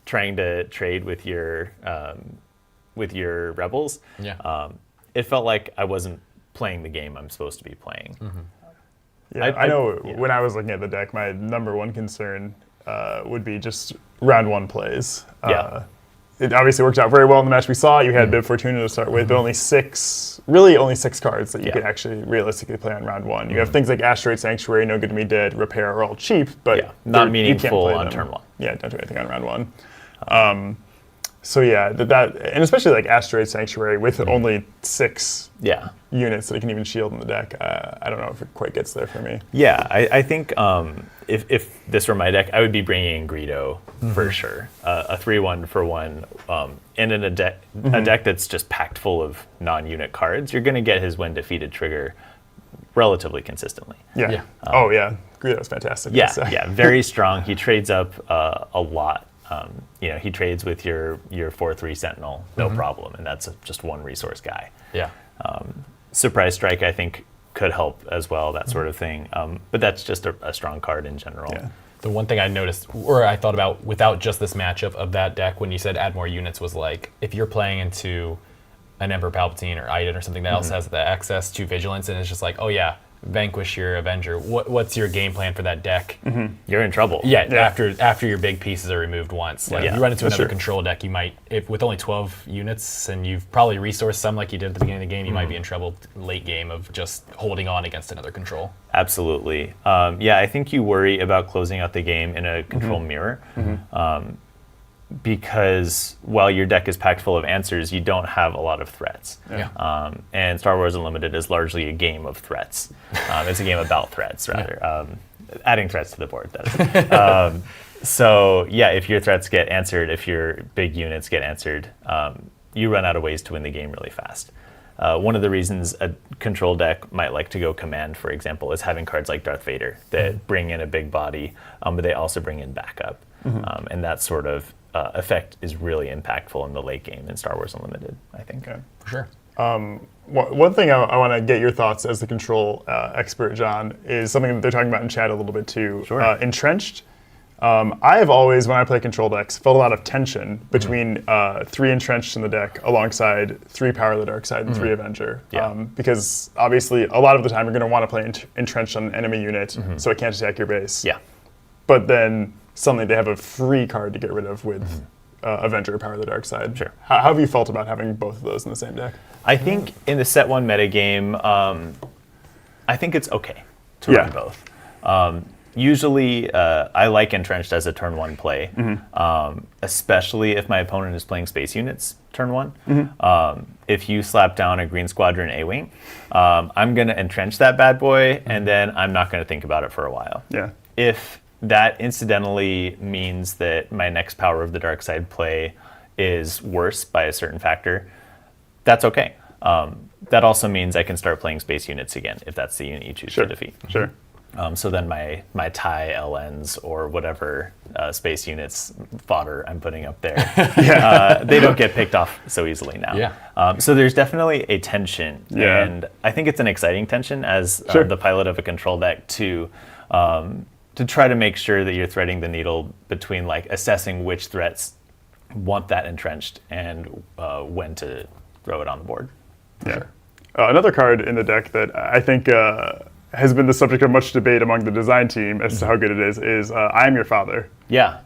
trying to trade with your rebels, it felt like I wasn't playing the game I'm supposed to be playing. Yeah, I know when I was looking at the deck, my number one concern would be just round 1 plays. It obviously worked out very well in the match we saw. You had Bib Fortuna to start with, but only 6 cards that you could actually realistically play on round 1. You have things like Asteroid Sanctuary, No Good to Me Dead, Repair are all cheap, but not you meaningful can't play on them. turn 1. Yeah, don't do anything on round 1. So yeah, that and especially like Asteroid Sanctuary with only 6 units that it can even shield in the deck. I don't know if it quite gets there for me. Yeah, I think if this were my deck, I would be bringing in Greedo for sure. A 3/1 for 1, and in a deck that's just packed full of non-unit cards, you're going to get his when defeated trigger relatively consistently. Yeah. Oh yeah, Greedo's fantastic. Yeah, very strong. He trades up a lot. He trades with your 4/3 Sentinel, no problem, and that's just 1 resource guy. Yeah. Surprise Strike, I think, could help as well, that sort of thing. But that's just a strong card in general. Yeah. The one thing I noticed, or I thought about without just this matchup of that deck, when you said add more units, was like, if you're playing into an Emperor Palpatine or Iden or something that else has the access to Vigilance, and it's just like, oh yeah, vanquish your Avenger. What's your game plan for that deck? You're in trouble. Yeah, after your big pieces are removed once. Like if you run into another control deck, you might, if with only 12 units and you've probably resourced some like you did at the beginning of the game, you might be in trouble late game of just holding on against another control. Absolutely. I think you worry about closing out the game in a control mirror. Because while your deck is packed full of answers, you don't have a lot of threats. And Star Wars Unlimited is largely a game of threats. It's a game about threats, rather. Adding threats to the board, that is. So, if your threats get answered, if your big units get answered, you run out of ways to win the game really fast. One of the reasons a control deck might like to go command, for example, is having cards like Darth Vader that bring in a big body, but they also bring in backup. And that sort of effect is really impactful in the late game in Star Wars Unlimited, I think. Okay. For sure. One thing I want to get your thoughts as the control expert, John, is something that they're talking about in chat a little bit too. Sure. Entrenched. I have always, when I play control decks, felt a lot of tension between 3 Entrenched in the deck alongside 3 Power of the Dark Side and 3 Avenger. Because obviously a lot of the time you're going to want to play Entrenched on an enemy unit so it can't attack your base. but then suddenly they have a free card to get rid of with Avenger, Power of the Dark Side. Sure. How have you felt about having both of those in the same deck? I think in the set one metagame, I think it's okay to Yeah. run both. Usually, I like Entrenched as a turn one play, especially if my opponent is playing space units turn one. If you slap down a Green Squadron A-Wing, I'm going to entrench that bad boy, and then I'm not going to think about it for a while. Yeah. If that incidentally means that my next Power of the Dark Side play is worse by a certain factor, that's okay. That also means I can start playing space units again if that's the unit you choose to defeat. Sure. So then my TIE LNs or whatever space units fodder I'm putting up there, they don't get picked off so easily now. Yeah. So there's definitely a tension, Yeah. and I think it's an exciting tension as Sure. the pilot of a control deck to try to make sure that you're threading the needle between like assessing which threats want that entrenched and when to throw it on the board. Yeah. Another card in the deck that I think has been the subject of much debate among the design team as to how good it is I Am Your Father. Yeah.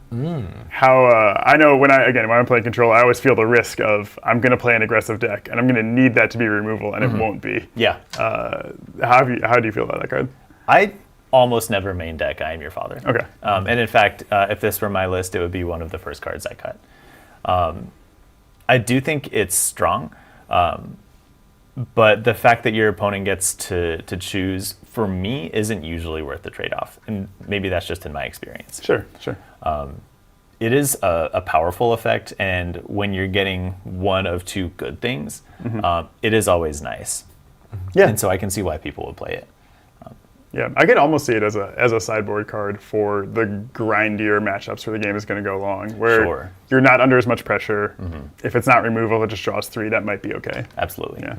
How I know when I'm playing control, I always feel the risk of I'm going to play an aggressive deck and I'm going to need that to be removal, and it won't be. Yeah. How do you feel about that card? I almost never main deck I Am Your Father. Okay. And in fact, if this were my list, it would be one of the first cards I cut. I do think it's strong, but the fact that your opponent gets to choose, for me, isn't usually worth the trade-off. And maybe that's just in my experience. Sure. It is a powerful effect, and when you're getting one of two good things, it is always nice. Yeah. And so I can see why people would play it. Yeah, I could almost see it as a sideboard card for the grindier matchups where the game is going to go long, where Sure. you're not under as much pressure. If it's not removal, it just draws 3. That might be okay. Absolutely. Yeah.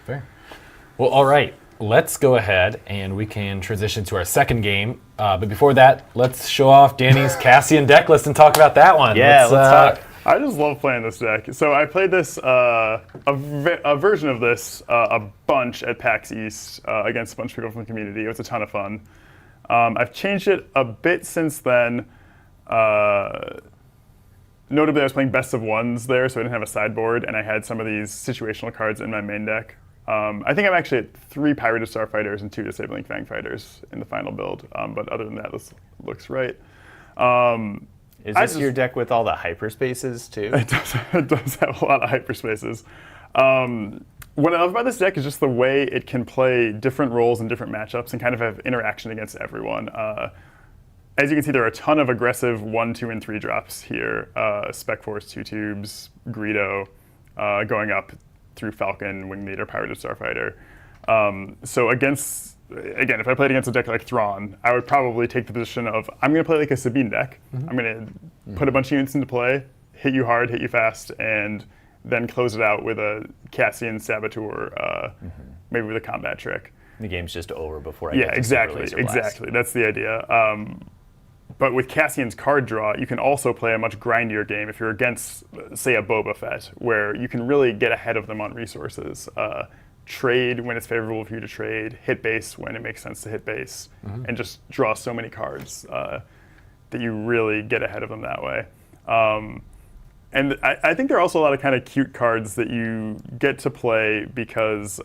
Fair. Well, all right. Let's go ahead and we can transition to our second game. But before that, let's show off Danny's Cassian deck list and talk about that one. Yeah, let's talk. I just love playing this deck. So I played this, a version of this, a bunch at PAX East against a bunch of people from the community. It was a ton of fun. I've changed it a bit since then. Notably, I was playing best of ones there, so I didn't have a sideboard, and I had some of these situational cards in my main deck. I think I'm actually at 3 Pirated Starfighters and 2 Disabling Fang Fighters in the final build. But other than that, this looks right. Is this your deck with all the hyperspaces too? It does have a lot of hyperspaces. What I love about this deck is just the way it can play different roles in different matchups and kind of have interaction against everyone. As you can see, there are a ton of aggressive 1, 2, and 3 drops here. Spec Force, 2 Tubes, Greedo, going up through Falcon, Wingleader, Pirated Starfighter. So again, if I played against a deck like Thrawn, I would probably take the position of, I'm going to play like a Sabine deck. I'm going to put a bunch of units into play, hit you hard, hit you fast, and then close it out with a Cassian Saboteur, maybe with a combat trick. The game's just over before I Yeah, get to exactly. Super Laser Blast. Exactly. That's the idea. But with Cassian's card draw, you can also play a much grindier game if you're against, say, a Boba Fett, where you can really get ahead of them on resources. Trade when it's favorable for you to trade, hit base when it makes sense to hit base, and just draw so many cards that you really get ahead of them that way. And I think there are also a lot of kind of cute cards that you get to play because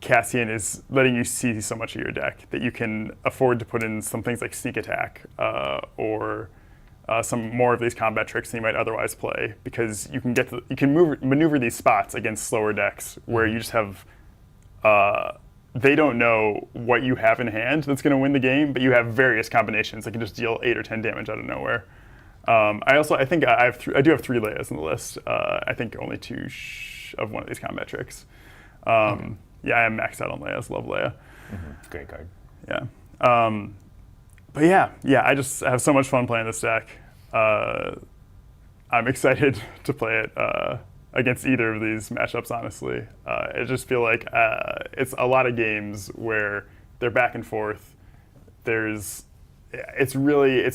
Cassian is letting you see so much of your deck that you can afford to put in some things like Sneak Attack or some more of these combat tricks than you might otherwise play, because you can maneuver these spots against slower decks where you just have they don't know what you have in hand that's going to win the game, but you have various combinations that can just deal 8 or 10 damage out of nowhere. I think I do have 3 Leias in the list. I think only 2 of one of these combat tricks. Yeah, I am maxed out on Leias. Love Leia. Great card. Yeah. But yeah, I just have so much fun playing this deck. I'm excited to play it against either of these matchups, honestly. I just feel like it's a lot of games where they're back and forth. It's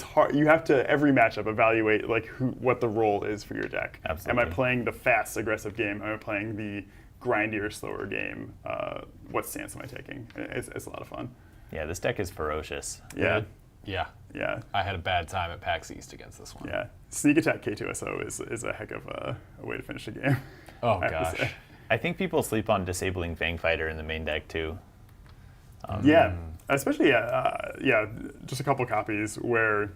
hard. You have to, every matchup, evaluate like what the role is for your deck. Absolutely. Am I playing the fast, aggressive game? Am I playing the grindier, slower game? What stance am I taking? It's a lot of fun. Yeah, this deck is ferocious. Yeah. Yeah. Yeah. I had a bad time at PAX East against this one. Yeah. Sneak attack K2SO is a heck of a way to finish a game. Oh, I have to gosh. say. I think people sleep on disabling Fang Fighter in the main deck too. Yeah, especially just a couple copies where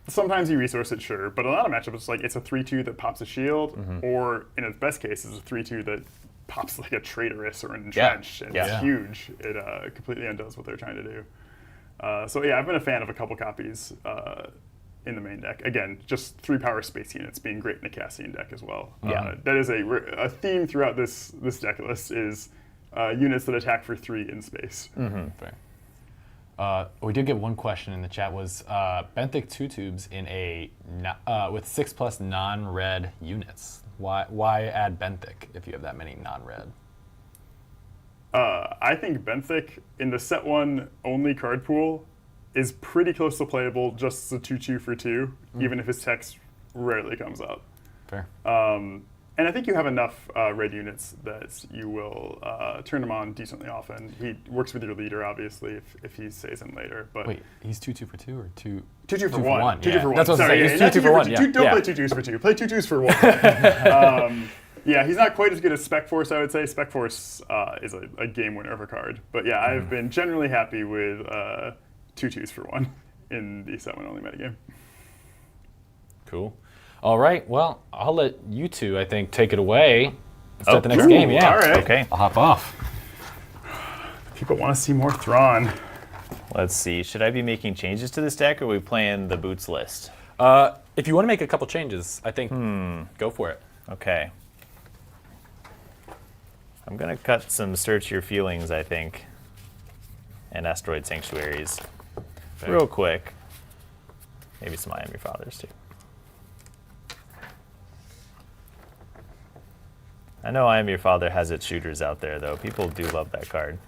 sometimes you resource it, sure, but a lot of matchups it's like it's a 3/2 that pops a shield, or in its best case, it's a 3/2 that pops like a traitorous or an entrenched, and Yeah. it's huge. It completely undoes what they're trying to do. So yeah, I've been a fan of a couple copies in the main deck. Again, just 3-power space units being great in a Cassian deck as well. Yeah. That is a theme throughout this deck list is units that attack for 3 in space. Fair. We did get one question in the chat. Was Benthic 2 tubes in a with 6+ non-red units? Why add Benthic if you have that many non-red? I think Benthic in the set 1 only card pool is pretty close to playable just as a 2/2 for 2, even if his text rarely comes up. Fair. And I think you have enough red units that you will turn him on decently often. He works with your leader, obviously, if he stays in later. But Wait, he's 2/2 for 2 or 2? 2/2 for 2 for 1. one, 2/2 yeah. for 1. That's what I was Sorry, saying. yeah, He's 2/2 for 1. Don't Yeah. play 2/2s for 2. Play 2/2s for 1. Yeah, he's not quite as good as Spec Force, I would say. Spec Force is a game winner of a card. But yeah, I've been generally happy with 2/2s for 1 in the set 1 only metagame. Cool. All right. Well, I'll let you two, I think, take it away. Start the next Ooh, game. Yeah. all right. Okay, I'll hop off. People want to see more Thrawn. let's see. Should I be making changes to this deck, or are we playing the boots list? If you want to make a couple changes, I think go for it. Okay. I'm gonna cut some Search Your Feelings, I think, and Asteroid Sanctuaries real quick. Maybe some I Am Your Father's too. I know I Am Your Father has its shooters out there, though. People do love that card.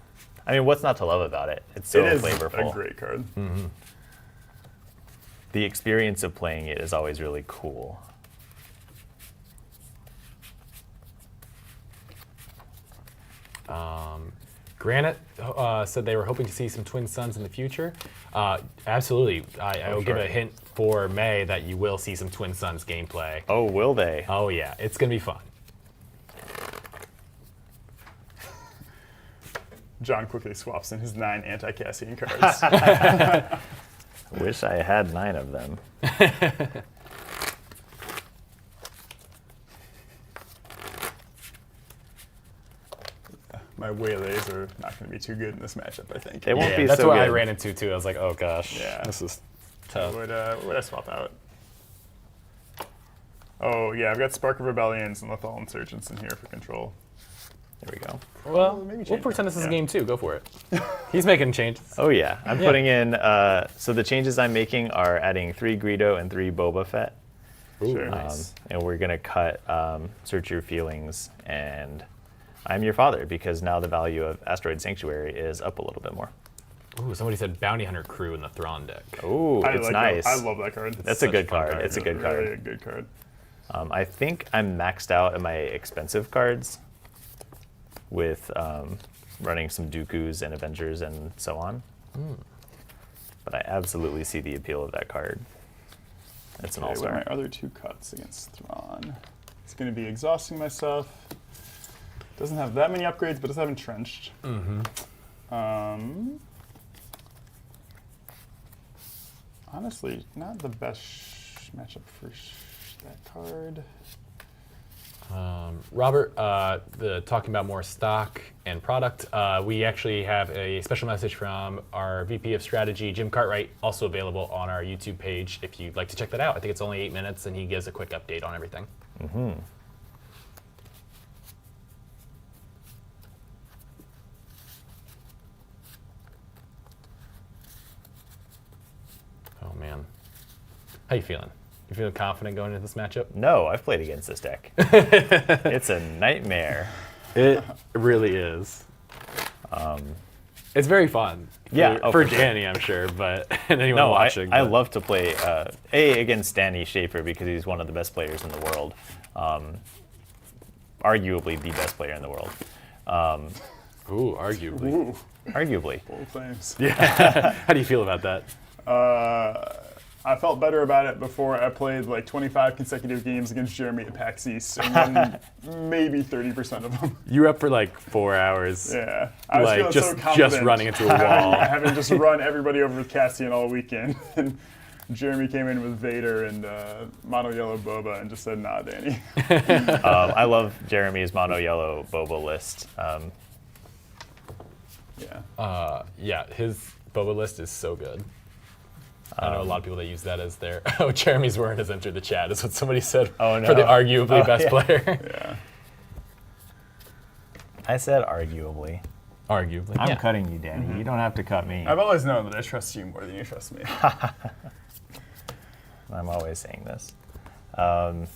I mean, what's not to love about it? It's so It is flavorful. a great card. The experience of playing it is always really cool. Granite said they were hoping to see some Twin Suns in the future. Absolutely. I will give sure. a hint for May that you will see some Twin Suns gameplay. Oh, will they? Oh, yeah. It's going to be fun. John quickly swaps in his 9 anti-Cassian cards. Wish I had 9 of them. My waylays are not going to be too good in this matchup, I think. They won't be That's so what I good. ran into, too. I was like, oh, gosh. Yeah. This is tough. What would I swap out? Oh, yeah, I've got Spark of Rebellions and Lethal Insurgents in here for control. There we go. Well, maybe we'll change pretend that. this is a Yeah. game, too. Go for it. He's making changes. Oh yeah, I'm putting in. So the changes I'm making are adding 3 Greedo and 3 Boba Fett, Sure. Nice. and we're gonna cut Search Your Feelings and I'm Your Father, because now the value of Asteroid Sanctuary is up a little bit more. Ooh, somebody said Bounty Hunter Crew in the Thrawn deck. Ooh, I it's like nice. That. I love that card. That's such a a good fun card. card. It's a good Really card. a good card. I think I'm maxed out at my expensive cards with running some Dooku's and Avengers and so on. But I absolutely see the appeal of that card. It's an Okay, what are all-star. my other 2 cuts against Thrawn? It's going to be exhausting myself. Doesn't have that many upgrades, but does have Entrenched. Honestly, not the best matchup for that card. Robert, talking about more stock and product, we actually have a special message from our VP of Strategy, Jim Cartwright, also available on our YouTube page if you'd like to check that out. I think it's only 8 minutes, and he gives a quick update on everything. Oh, man. How you feeling? You feeling confident going into this matchup? No, I've played against this deck. It's a nightmare. It really is. It's very fun. Yeah, For, oh, for for sure. Danny, I'm sure, but and anyone No, watching. I but- love to play against Danny Schaefer because he's one of the best players in the world. Arguably the best player in the world. Ooh, arguably. Ooh, Arguably. Bold claims. How do you feel about that? I felt better about it before I played like 25 consecutive games against Jeremy at PAX East and won maybe 30% of them. You were up for like 4 hours. Yeah. I was Like feeling so just confident. running into a wall. Having just run everybody over with Cassian all weekend. And Jeremy came in with Vader and Mono Yellow Boba and just said, nah, Danny. I love Jeremy's mono yellow boba list. Yeah. Yeah, his Boba list is so good. I know a lot of people that use that as their. Oh, Jeremy's word has entered the chat. Is what somebody said Oh, no. for the arguably best yeah. player. Yeah. I said arguably. Arguably, I'm yeah. cutting you, Danny. You don't have to cut me. I've always known that I trust you more than you trust me. I'm always saying this. Xander,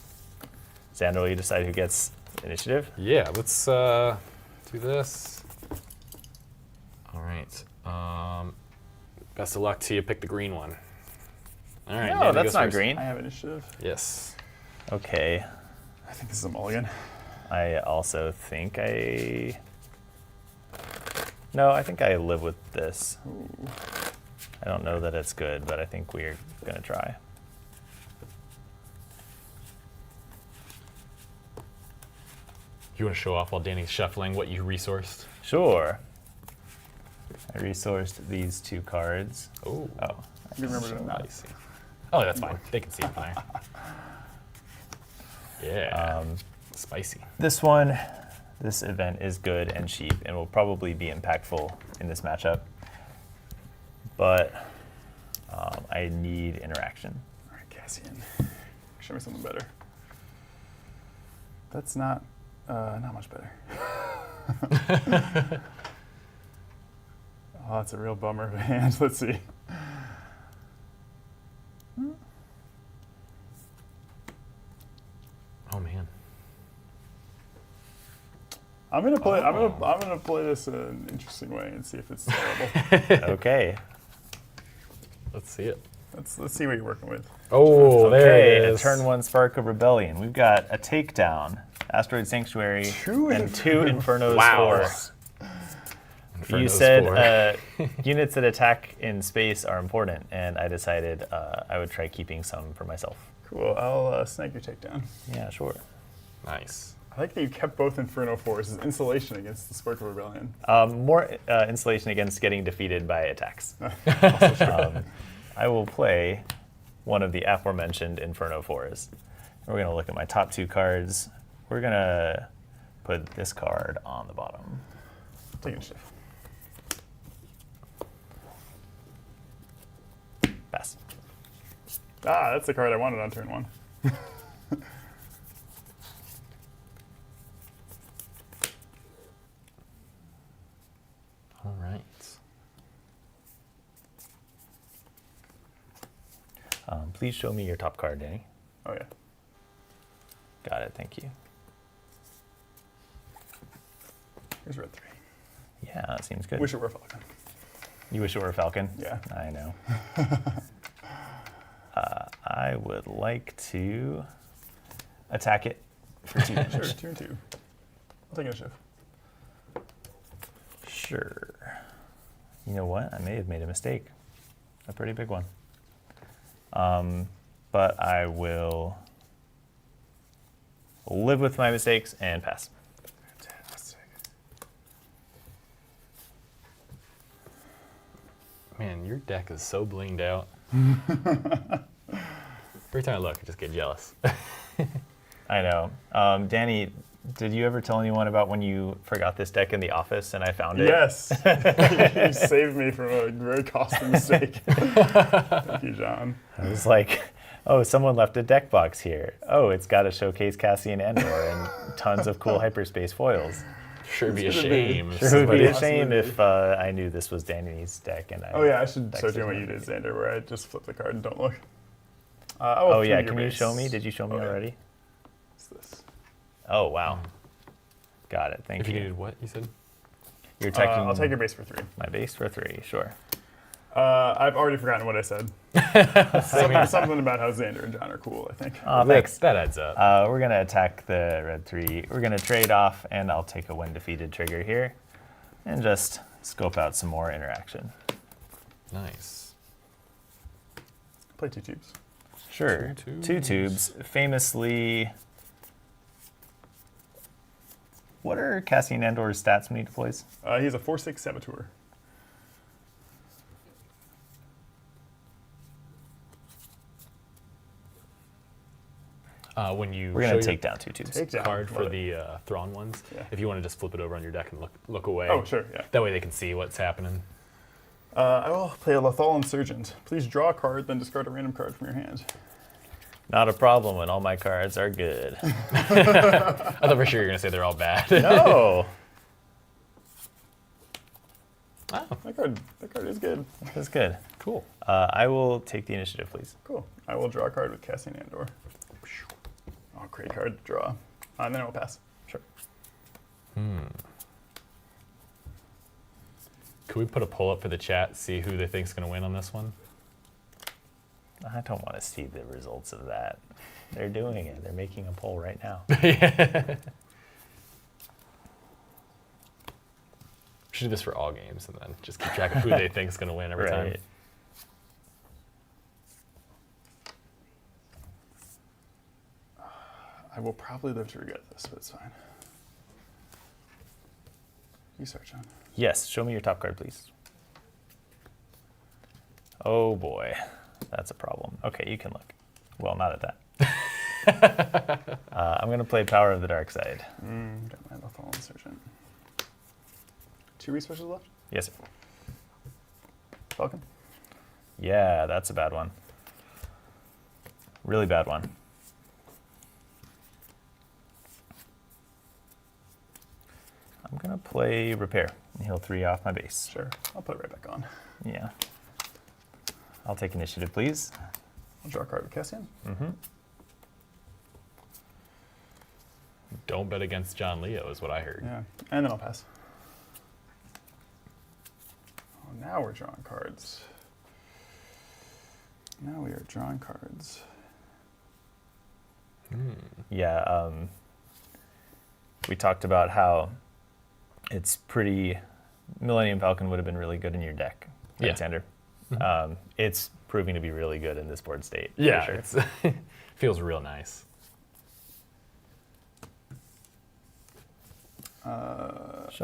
will you decide who gets initiative? Yeah, let's do this. All right. Best of luck to you. Pick the green one. All right. No, Danny that's goes not first. green. I have initiative. Yes. Okay. I think this is a mulligan. I also think No, I think I live with this. I don't know that it's good, but I think we're going to try. You want to show off while Danny's shuffling what you resourced? Sure. I resourced these 2 cards. Oh. Oh, You remember doing that. Spicy. Oh, that's fine. They can see it from there. Yeah. Spicy. this one, this event is good and cheap and will probably be impactful in this matchup. But I need interaction. All right, Cassian. Show me something better. That's not much better. Oh, that's a real bummer of a hand. Let's see. Oh man. I'm gonna play. I'm gonna play this in an interesting way and see if it's terrible. Okay. Let's see it. let's see what you're working with. Oh, there Okay, it a is. turn 1 Spark of Rebellion. We've got a Takedown, Asteroid Sanctuary, Two and 2 Infernos Wow. 4. You Inferno's said four. units that attack in space are important, and I decided I would try keeping some for myself. Cool. I'll snag your takedown. Yeah, sure. Nice. I like that you kept both Inferno 4s as insulation against the Spark of Rebellion. More insulation against getting defeated by attacks. I will play one of the aforementioned Inferno 4s. We're going to look at my top 2 cards. We're going to put this card on the bottom. Take initiative. Pass. Ah, that's the card I wanted on turn 1. All right. Please show me your top card, Danny. Oh yeah. Got it, thank you. Here's red 3. Yeah, that seems good. Wish it were a Falcon. You wish it were a Falcon? Yeah. I know. I would like to attack it for 2 damage. Sure, 2 and 2. I'll take initiative. Sure. You know what? I may have made a mistake. A pretty big one. But I will live with my mistakes and pass. Man, your deck is so blinged out. Every time I look, I just get jealous. I know. Danny, did you ever tell anyone about when you forgot this deck in the office and I found it? Yes. You saved me from a very costly mistake. Thank you, John. I was like, oh, someone left a deck box here. Oh, it's got a Showcase Cassian Andor and tons of cool hyperspace foils. Sure be a It's gonna shame. be- if It would be somebody- a shame if I knew this was Danny's deck and I. Oh yeah, I should texted start doing what him. you did, Xander, where I just flip the card and don't look. Oh yeah, can you show me? Did you show me Okay. already? What's this? Oh wow. Got it. Thank If you you. needed what, you said? You're attacking I'll take your base for 3. my base for 3. Sure. I've already forgotten what I said. Something about how Xander and John are cool, I think. Oh, thanks. That adds up. We're gonna attack the red 3. We're gonna trade off, and I'll take a when defeated trigger here, and just scope out some more interaction. Nice. Play 2 tubes. Sure. Two tubes. Famously, what are Cassian Andor's stats when he deploys? He's a 4/6 Saboteur. When you We're show going to your take down 2 tubes. Take down. card for Love it. the Thrawn ones, Yeah. if you want to just flip it over on your deck and look away. Oh, sure, yeah. That way they can see what's happening. I will play a Lothal Insurgent. Please draw a card, then discard a random card from your hand. Not a problem when all my cards are good. I thought for sure you were going to say they're all bad. No, Oh, That card is good. that's good. cool. I will take the initiative, please. Cool. I will draw a card with Cassian Andor. Oh, great card to draw. And then I will pass. Sure. Could we put a poll up for the chat, see who they think's going to win on this one? I don't want to see the results of that. They're doing it. They're making a poll right now. We should do this for all games and then just keep track of who they think's going to win every time. Right. I will probably live to regret this, but it's fine. You start, John. Yes, show me your top card, please. Oh boy, that's a problem. Okay, you can look. Well, not at that. I'm going to play Power of the Dark Side. Got my Lothal Insurgent. 2 resources left? Yes, sir. Falcon? Yeah, that's a bad one. Really bad one. I'm going to play Repair and heal 3 off my base. Sure. I'll put it right back on. Yeah. I'll take initiative, please. I'll draw a card with Cassian. Don't bet against John Leo is what I heard. Yeah. And then I'll pass. Oh, now we're drawing cards. Now we are drawing cards. Yeah, we talked about how it's pretty. Millennium Falcon would have been really good in your deck, Yeah. Alexander. It's proving to be really good in this board state. for Yeah, sure. it's feels real nice. Show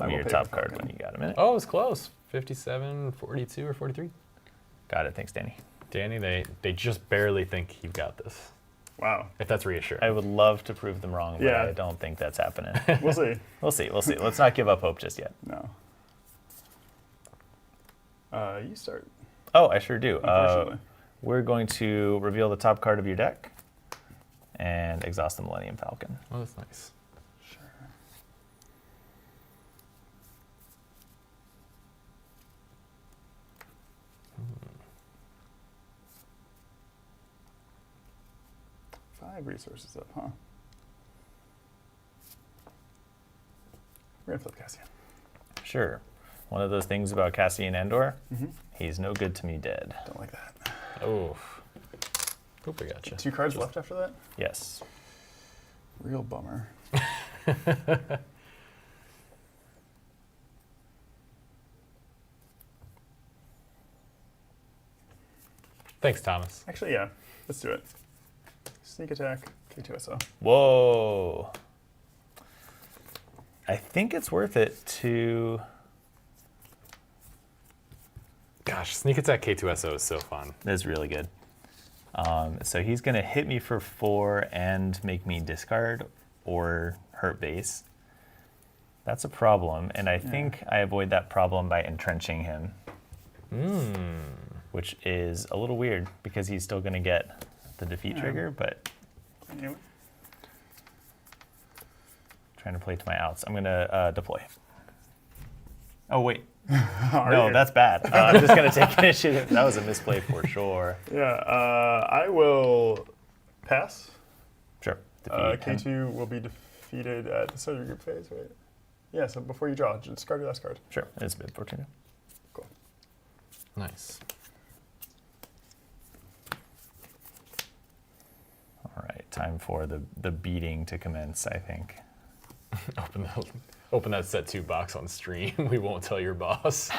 I me will your pay top for card Falcon. when you got a minute. Oh, it was close. 57, 42, or 43. Got it. Thanks, Danny. Danny, they just barely think you've got this. Wow. If that's reassuring. I would love to prove them wrong, but Yeah. I don't think that's happening. We'll see. We'll see. We'll see. Let's not give up hope just yet. No. You start, Oh, I sure do. unfortunately. We're going to reveal the top card of your deck and exhaust the Millennium Falcon. Oh, that's nice. Sure. Five resources up, huh? We're gonna flip Cassian. Sure. One of those things about Cassian Andor, he's no good to me dead. Don't like that. Oh. Oop, I gotcha. 2 cards left after that? Yes. Real bummer. Thanks, Thomas. Actually, yeah. Let's do it. Sneak attack, K2SO. Whoa. I think it's worth it to. Gosh, Sneak Attack K2SO is so fun. That's really good. So he's going to hit me for 4 and make me discard or hurt base. That's a problem, and I think I avoid that problem by entrenching him. Which is a little weird because he's still going to get the defeat trigger, but Anyway. trying to play to my outs. I'm going to deploy. Oh, wait. Are No, you? that's bad. I'm just going to take initiative. That was a misplay for sure. Yeah, I will pass. Sure. Defeat him. K2 will be defeated at the start of your group phase, right? Yeah, so before you draw, just discard your last card. Sure. It's Bib Fortuna. Cool. Nice. All right. Time for the beating to commence, I think. Open the open that set 2 box on stream. We won't tell your boss.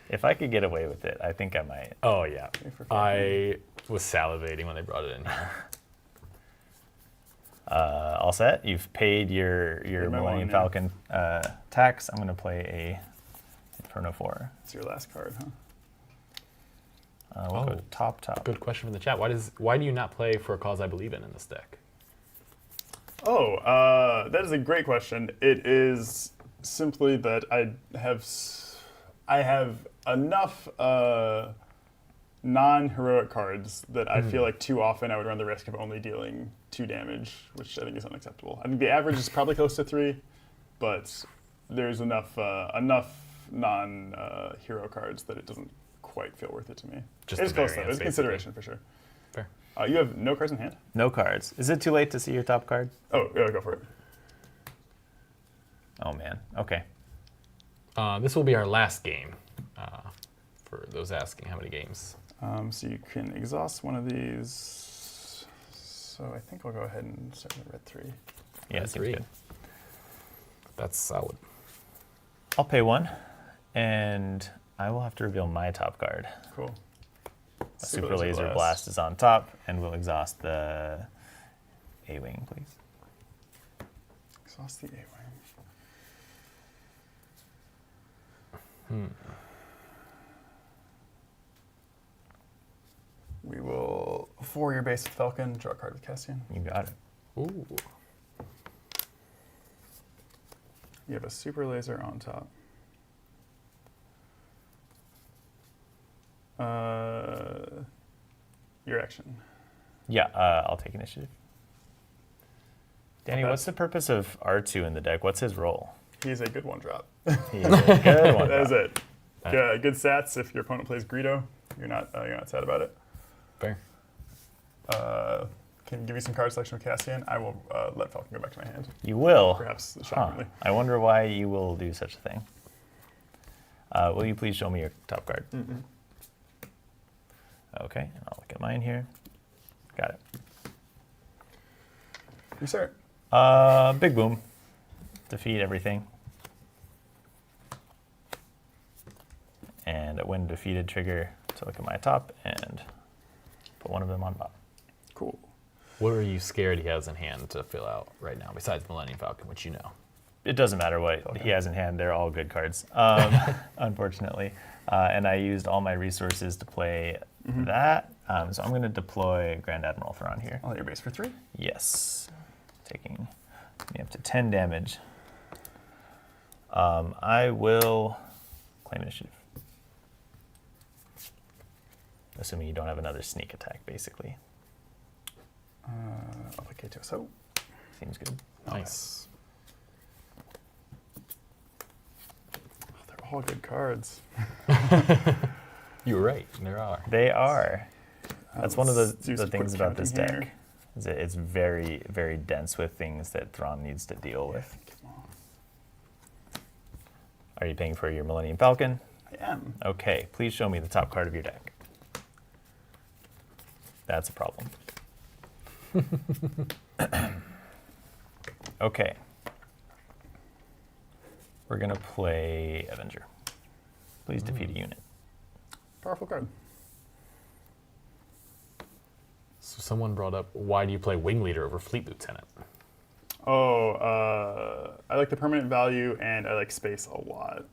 If I could get away with it, I think I might. Oh yeah, for I was salivating when they brought it in here. All set. You've paid your my Millennium one, Falcon tax. I'm going to play a Inferno 4. It's your last card, huh? We'll go top. Good question from the chat. Why do you not play For a Cause I Believe in this deck? Oh, that is a great question. It is simply that I have enough non-heroic cards that I feel like too often I would run the risk of only dealing 2 damage, which I think is unacceptable. I think the average is probably close to 3, but there's enough non-hero cards that it doesn't quite feel worth it to me. Just It's the close though. variance, It's a consideration for sure. Fair. You have no cards in hand? No cards. Is it too late to see your top card? Oh, yeah, go for it. Oh man. Okay. This will be our last game. For those asking how many games. So you can exhaust one of these. So I think I'll go ahead and start with red 3. Yeah, Red seems 3. good. That's solid. I'll pay 1, and I will have to reveal my top card. Cool. A Super Laser Blast is on top, and we'll exhaust the A-Wing, please. Exhaust the A-Wing. We will 4 your base with Falcon, draw a card with Cassian. You got it. Ooh. You have a Super Laser on top. Your action. Yeah, I'll take initiative. Danny, Okay. what's the purpose of R2 in the deck? What's his role? He's a good one drop. He's a good one. That is it. Good stats. If your opponent plays Greedo, you're not sad about it. Fair. Can you give me some card selection with Cassian? I will let Falcon go back to my hand. You will? Perhaps Huh. shockingly. I wonder why you will do such a thing. Will you please show me your top card? Okay, and I'll look at mine here. Got it. You start. Big Boom. Defeat everything. And when defeated, trigger to look at my top and put one of them on bottom. Cool. What are you scared he has in hand to fill out right now, besides Millennium Falcon, which you know? It doesn't matter what he has in hand. They're all good cards, unfortunately. And I used all my resources to play that. So I'm going to deploy Grand Admiral Thrawn here. I'll hit your base for 3. Yes. Taking me up to 10 damage. I will claim initiative. Assuming you don't have another sneak attack, basically. I'll play K2. So, Seems good. Nice. they're all good cards. You were right. There are. They are. That's one of Let's do the some things quick about this counting deck. Is that it's very, very dense with things that Thrawn needs to deal with. Come on. Are you paying for your Millennium Falcon? I am. Okay, please show me the top card of your deck. That's a problem. Okay. We're going to play Avenger. Please defeat a unit. Powerful card. So someone brought up, why do you play Wing Leader over Fleet Lieutenant? Oh, I like the permanent value and I like space a lot.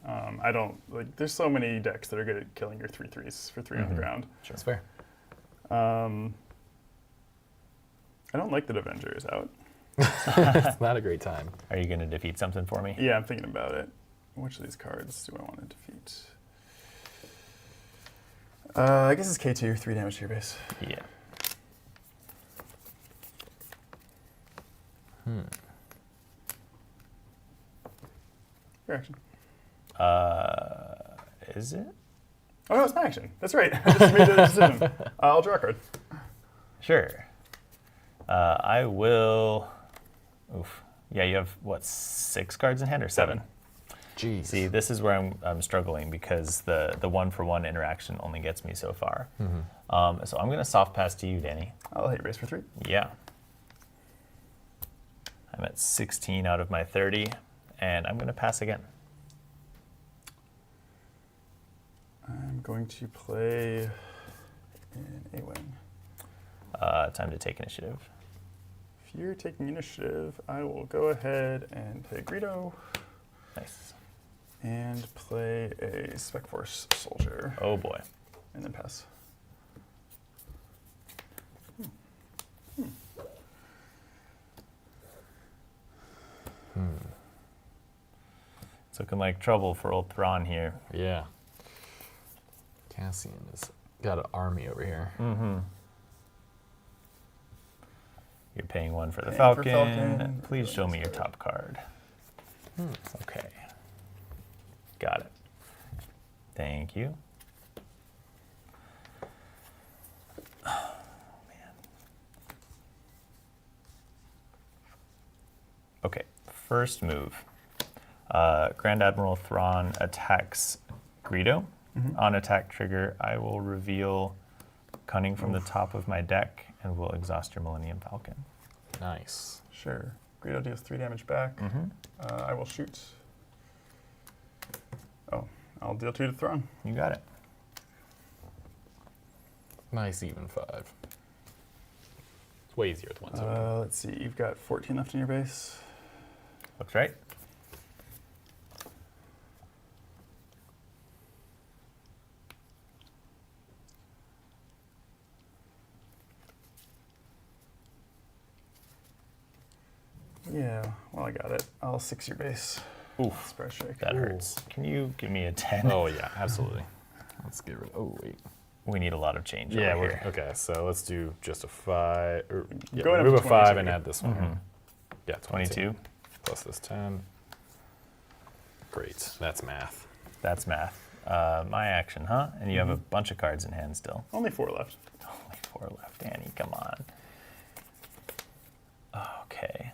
I don't like. There's so many decks that are good at killing your 3/3s for 3 on the ground. Sure. That's fair. I don't like that Avenger is out. It's not a great time. Are you going to defeat something for me? Yeah, I'm thinking about it. Which of these cards do I want to defeat? I guess it's K2, 3 damage to your base. Yeah. Your action. Is it? Oh no, it's my action. That's right. I just made the decision. I'll draw a card. Sure. I will. Oof. Yeah, you have what, 6 cards in hand or 7? Jeez. See, this is where I'm struggling because the 1-for-1 interaction only gets me so far. So I'm going to soft pass to you, Danny. I'll hit your base for 3. Yeah. I'm at 16 out of my 30, and I'm going to pass again. I'm going to play an A-Wing. Time to take initiative. If you're taking initiative, I will go ahead and play Greedo Nice. and play a Spec Force soldier, Oh boy. and then pass. It's looking like trouble for old Thrawn here. Yeah. Cassian has got an army over here. You're paying 1 for the Paying Falcon. for Falcon. Please show me your top card. Okay. Got it. Thank you. Oh, man. Okay, first move. Grand Admiral Thrawn attacks Greedo. On attack trigger, I will reveal Cunning from the top of my deck and will exhaust your Millennium Falcon. Nice. Sure. Greedo deals 3 damage back. I will shoot. Oh, I'll deal 2 to Thrawn. You got it. Nice even 5. It's way easier with 1 so Let's see. You've got 14 left in your base. Looks right. Yeah, well, I got it. I'll 6 your base. Oof, Spread strike. that hurts. Can you give me a 10? Oh yeah, absolutely. Let's get rid. Oh wait. We need a lot of change Yeah, over we're here. okay. So let's do just a 5. Or, yeah, Going up remove to a 5 22. and add this one. Yeah, 22. plus this 10. Great. That's math. That's math. My action, huh? And you have a bunch of cards in hand still. Only 4 left. Only 4 left, Danny. Come on. Okay.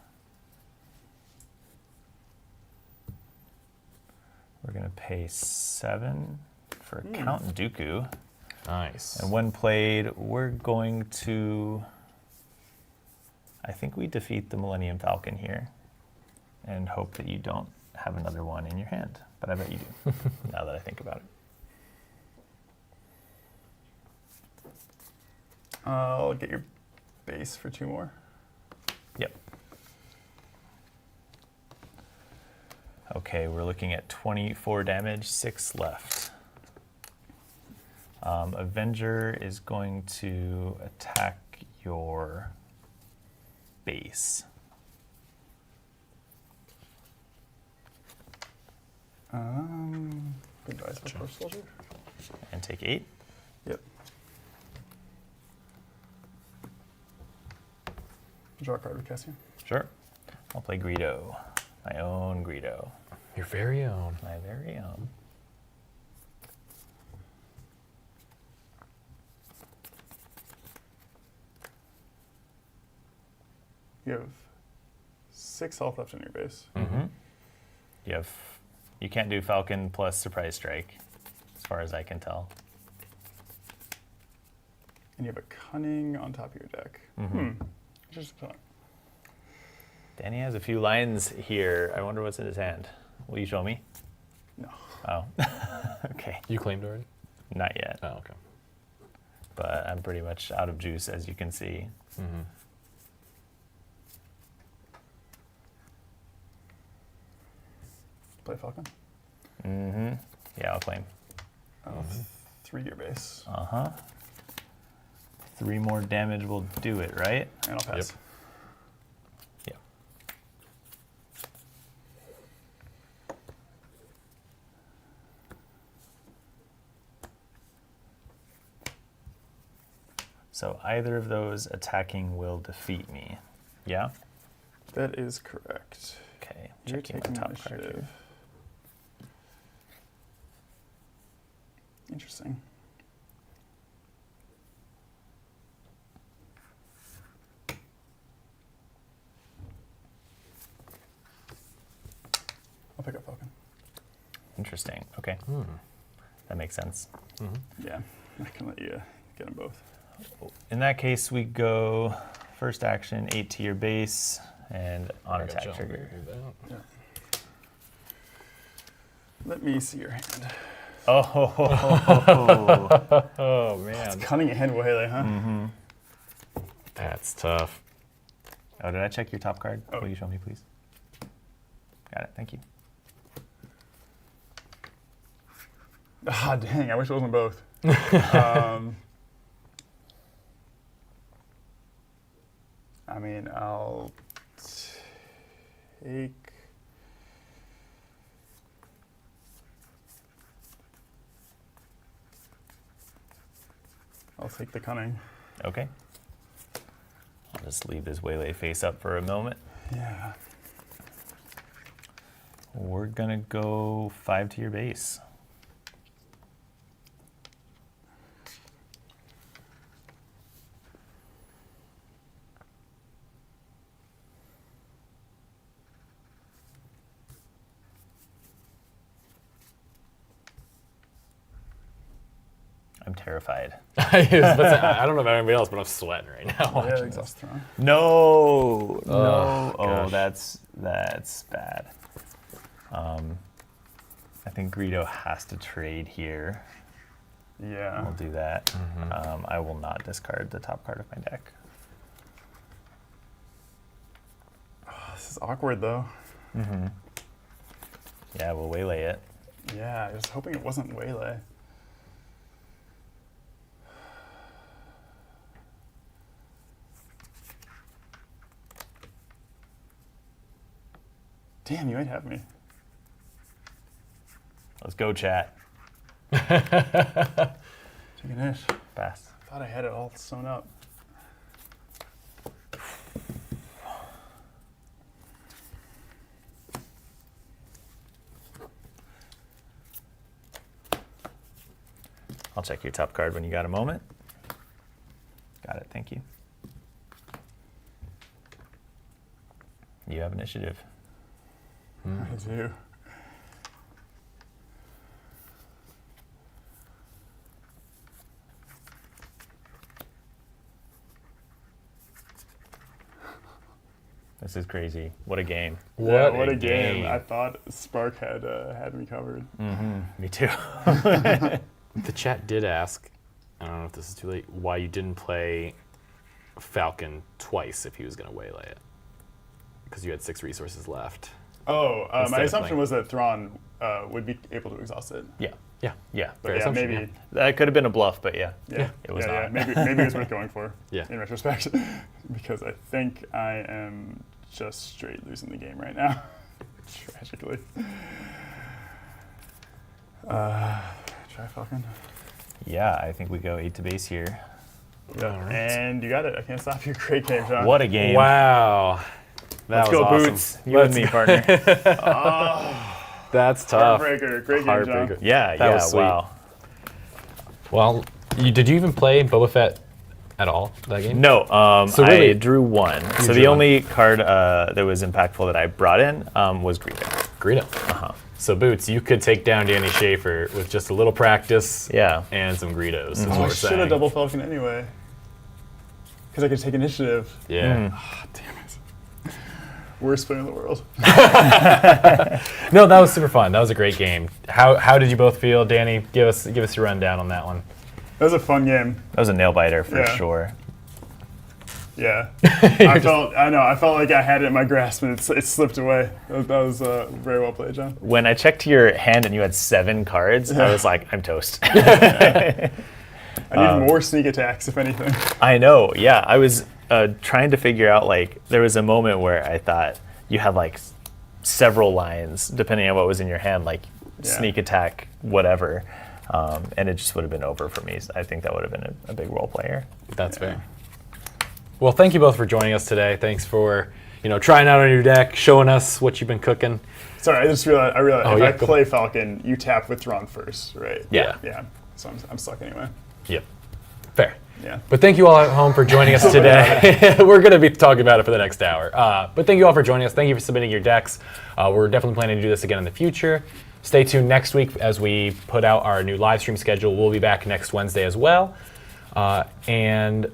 We're going to pay 7 for Count Dooku. Nice. And when played, we're going to... I think we defeat the Millennium Falcon here and hope that you don't have another one in your hand. But I bet you do, now that I think about it. I'll get your base for 2 more. Yep. Okay, we're looking at 24 damage, 6 left. Avenger is going to attack your base. Goodbye, Spec Force soldier. And take 8. Yep. Draw a card with Cassian. Sure. I'll play Greedo. My own Greedo. Your very own. My very own. You have 6 health left in your base. You can't do Falcon plus Surprise Strike, as far as I can tell. And you have a Cunning on top of your deck. Just a thought. Danny has a few lines here. I wonder what's in his hand. Will you show me? No. Oh, okay. You claimed already? Not yet, Oh, okay. but I'm pretty much out of juice, as you can see. Play Falcon. Yeah, I'll claim. I'll 3 your base. 3 more damage will do it, right? And I'll pass. Yep. So either of those attacking will defeat me. Yeah? That is correct. Okay, You're checking taking my top card initiative. here. Interesting. I'll pick up Falcon. Interesting. Okay. That makes sense. Yeah, I can let you get them both. In that case, we go first action, 8 to your base, and on I got attack you. trigger. Do that. Yeah. Let me see your hand. Oh, Oh man, Cunning hand waylay, huh? that's tough. oh, did I check your top card? Oh. Will you show me, please? Got it. Thank you. Ah, dang, I wish it wasn't both. I mean, I'll take... I'll take the cunning. Okay. I'll just leave this waylay face up for a moment. Yeah. We're gonna go 5 to your base. I'm terrified. I don't know about anybody else, but I'm sweating right now. Yeah, watching this. exhaust thrown. No, no. Oh, Oh, gosh. that's bad. I think Greedo has to trade here. Yeah. I'll do that. I will not discard the top card of my deck. This is awkward, though. Yeah, we'll waylay it. Yeah, I was hoping it wasn't waylay. Damn, you might have me. Let's go, chat. Take an ish. Pass. Thought I had it all sewn up. I'll check your top card when you got a moment. Got it, thank you. You have initiative. I do. This is crazy. What a game. Yeah, what a game. I thought Spark had me covered. Me too. The chat did ask, I don't know if this is too late, why you didn't play Falcon twice if he was going to waylay it. Because you had 6 resources left. Oh, Instead my of assumption playing. was that Thrawn would be able to exhaust it. Yeah, Yeah. yeah. But Fair yeah, assumption, maybe. That could have been a bluff, but yeah. Yeah, It was yeah, not. maybe it was worth going for. Yeah. In retrospect, because I think I am just straight losing the game right now, tragically. Try Falcon. Yeah, I think we go 8 to base here. Yeah, and you got it. I can't stop you. Great game, John. What a game. Wow. That Let's was go, awesome. Boots. You and me, partner. That's tough. Heartbreaker. Great game, John. Heartbreaker. Yeah, That yeah, was sweet. wow. Well, did you even play Boba Fett at all that game? No, So really- I drew 1. So drew the one. only card that was impactful that I brought in was Greedo. Greedo. So Boots, you could take down Danny Schaefer with just a little practice Yeah. and some Greedos. Is Oh, what I we're should saying. have double Falcon anyway. Because I could take initiative. Yeah. Damn it. Worst player in the world. No, that was super fun. That was a great game. How did you both feel, Danny? Give us your rundown on that one. That was a fun game. That was a nail biter for Yeah. sure. Yeah. I felt like I had it in my grasp and it slipped away. That was very well played, John. When I checked your hand and you had 7 cards, I was like, I'm toast. I need more sneak attacks, if anything. I know, yeah. I was trying to figure out, like, there was a moment where I thought you had, like, several lines, depending on what was in your hand, like Yeah. sneak attack, whatever. And it just would have been over for me. So I think that would have been a big role player. That's fair. Well, thank you both for joining us today. Thanks for trying out a new deck, showing us what you've been cooking. Sorry, I just realized Oh, if yeah, I go play Falcon, you tap with Thrawn first, right? Yeah. Yeah. So I'm stuck anyway. Yep. Fair. Yeah. But thank you all at home for joining us today. We're going to be talking about it for the next hour. But thank you all for joining us. Thank you for submitting your decks. We're definitely planning to do this again in the future. Stay tuned next week as we put out our new live stream schedule. We'll be back next Wednesday as well. And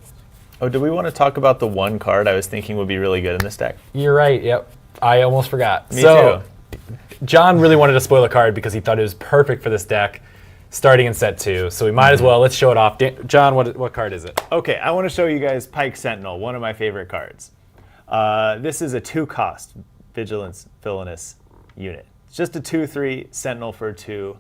Oh, do we want to talk about the one card I was thinking would be really good in this deck? you're right. Yep. I almost forgot. Me so, too. John really wanted to spoil a card because he thought it was perfect for this deck, starting in set 2. So we might as well. Let's show it off. John, what card is it? Okay, I want to show you guys Pike Sentinel, one of my favorite cards. This is a 2-cost Vigilance Villainous unit. It's just a 2/3 Sentinel for 2.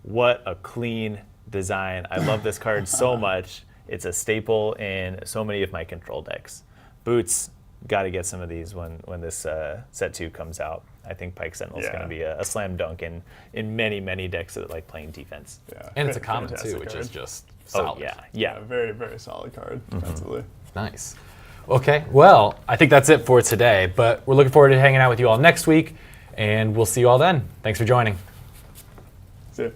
What a clean design. I love this card so much. It's a staple in so many of my control decks. Boots, got to get some of these when this set 2 comes out. I think Pike Sentinel is going to be a slam dunk in many decks that like playing defense. Yeah, And it's a common too, fantastic which card. is just solid. Oh, yeah. Very, very solid card defensively. Nice. Okay, well, I think that's it for today, but we're looking forward to hanging out with you all next week, and we'll see you all then. Thanks for joining. See ya.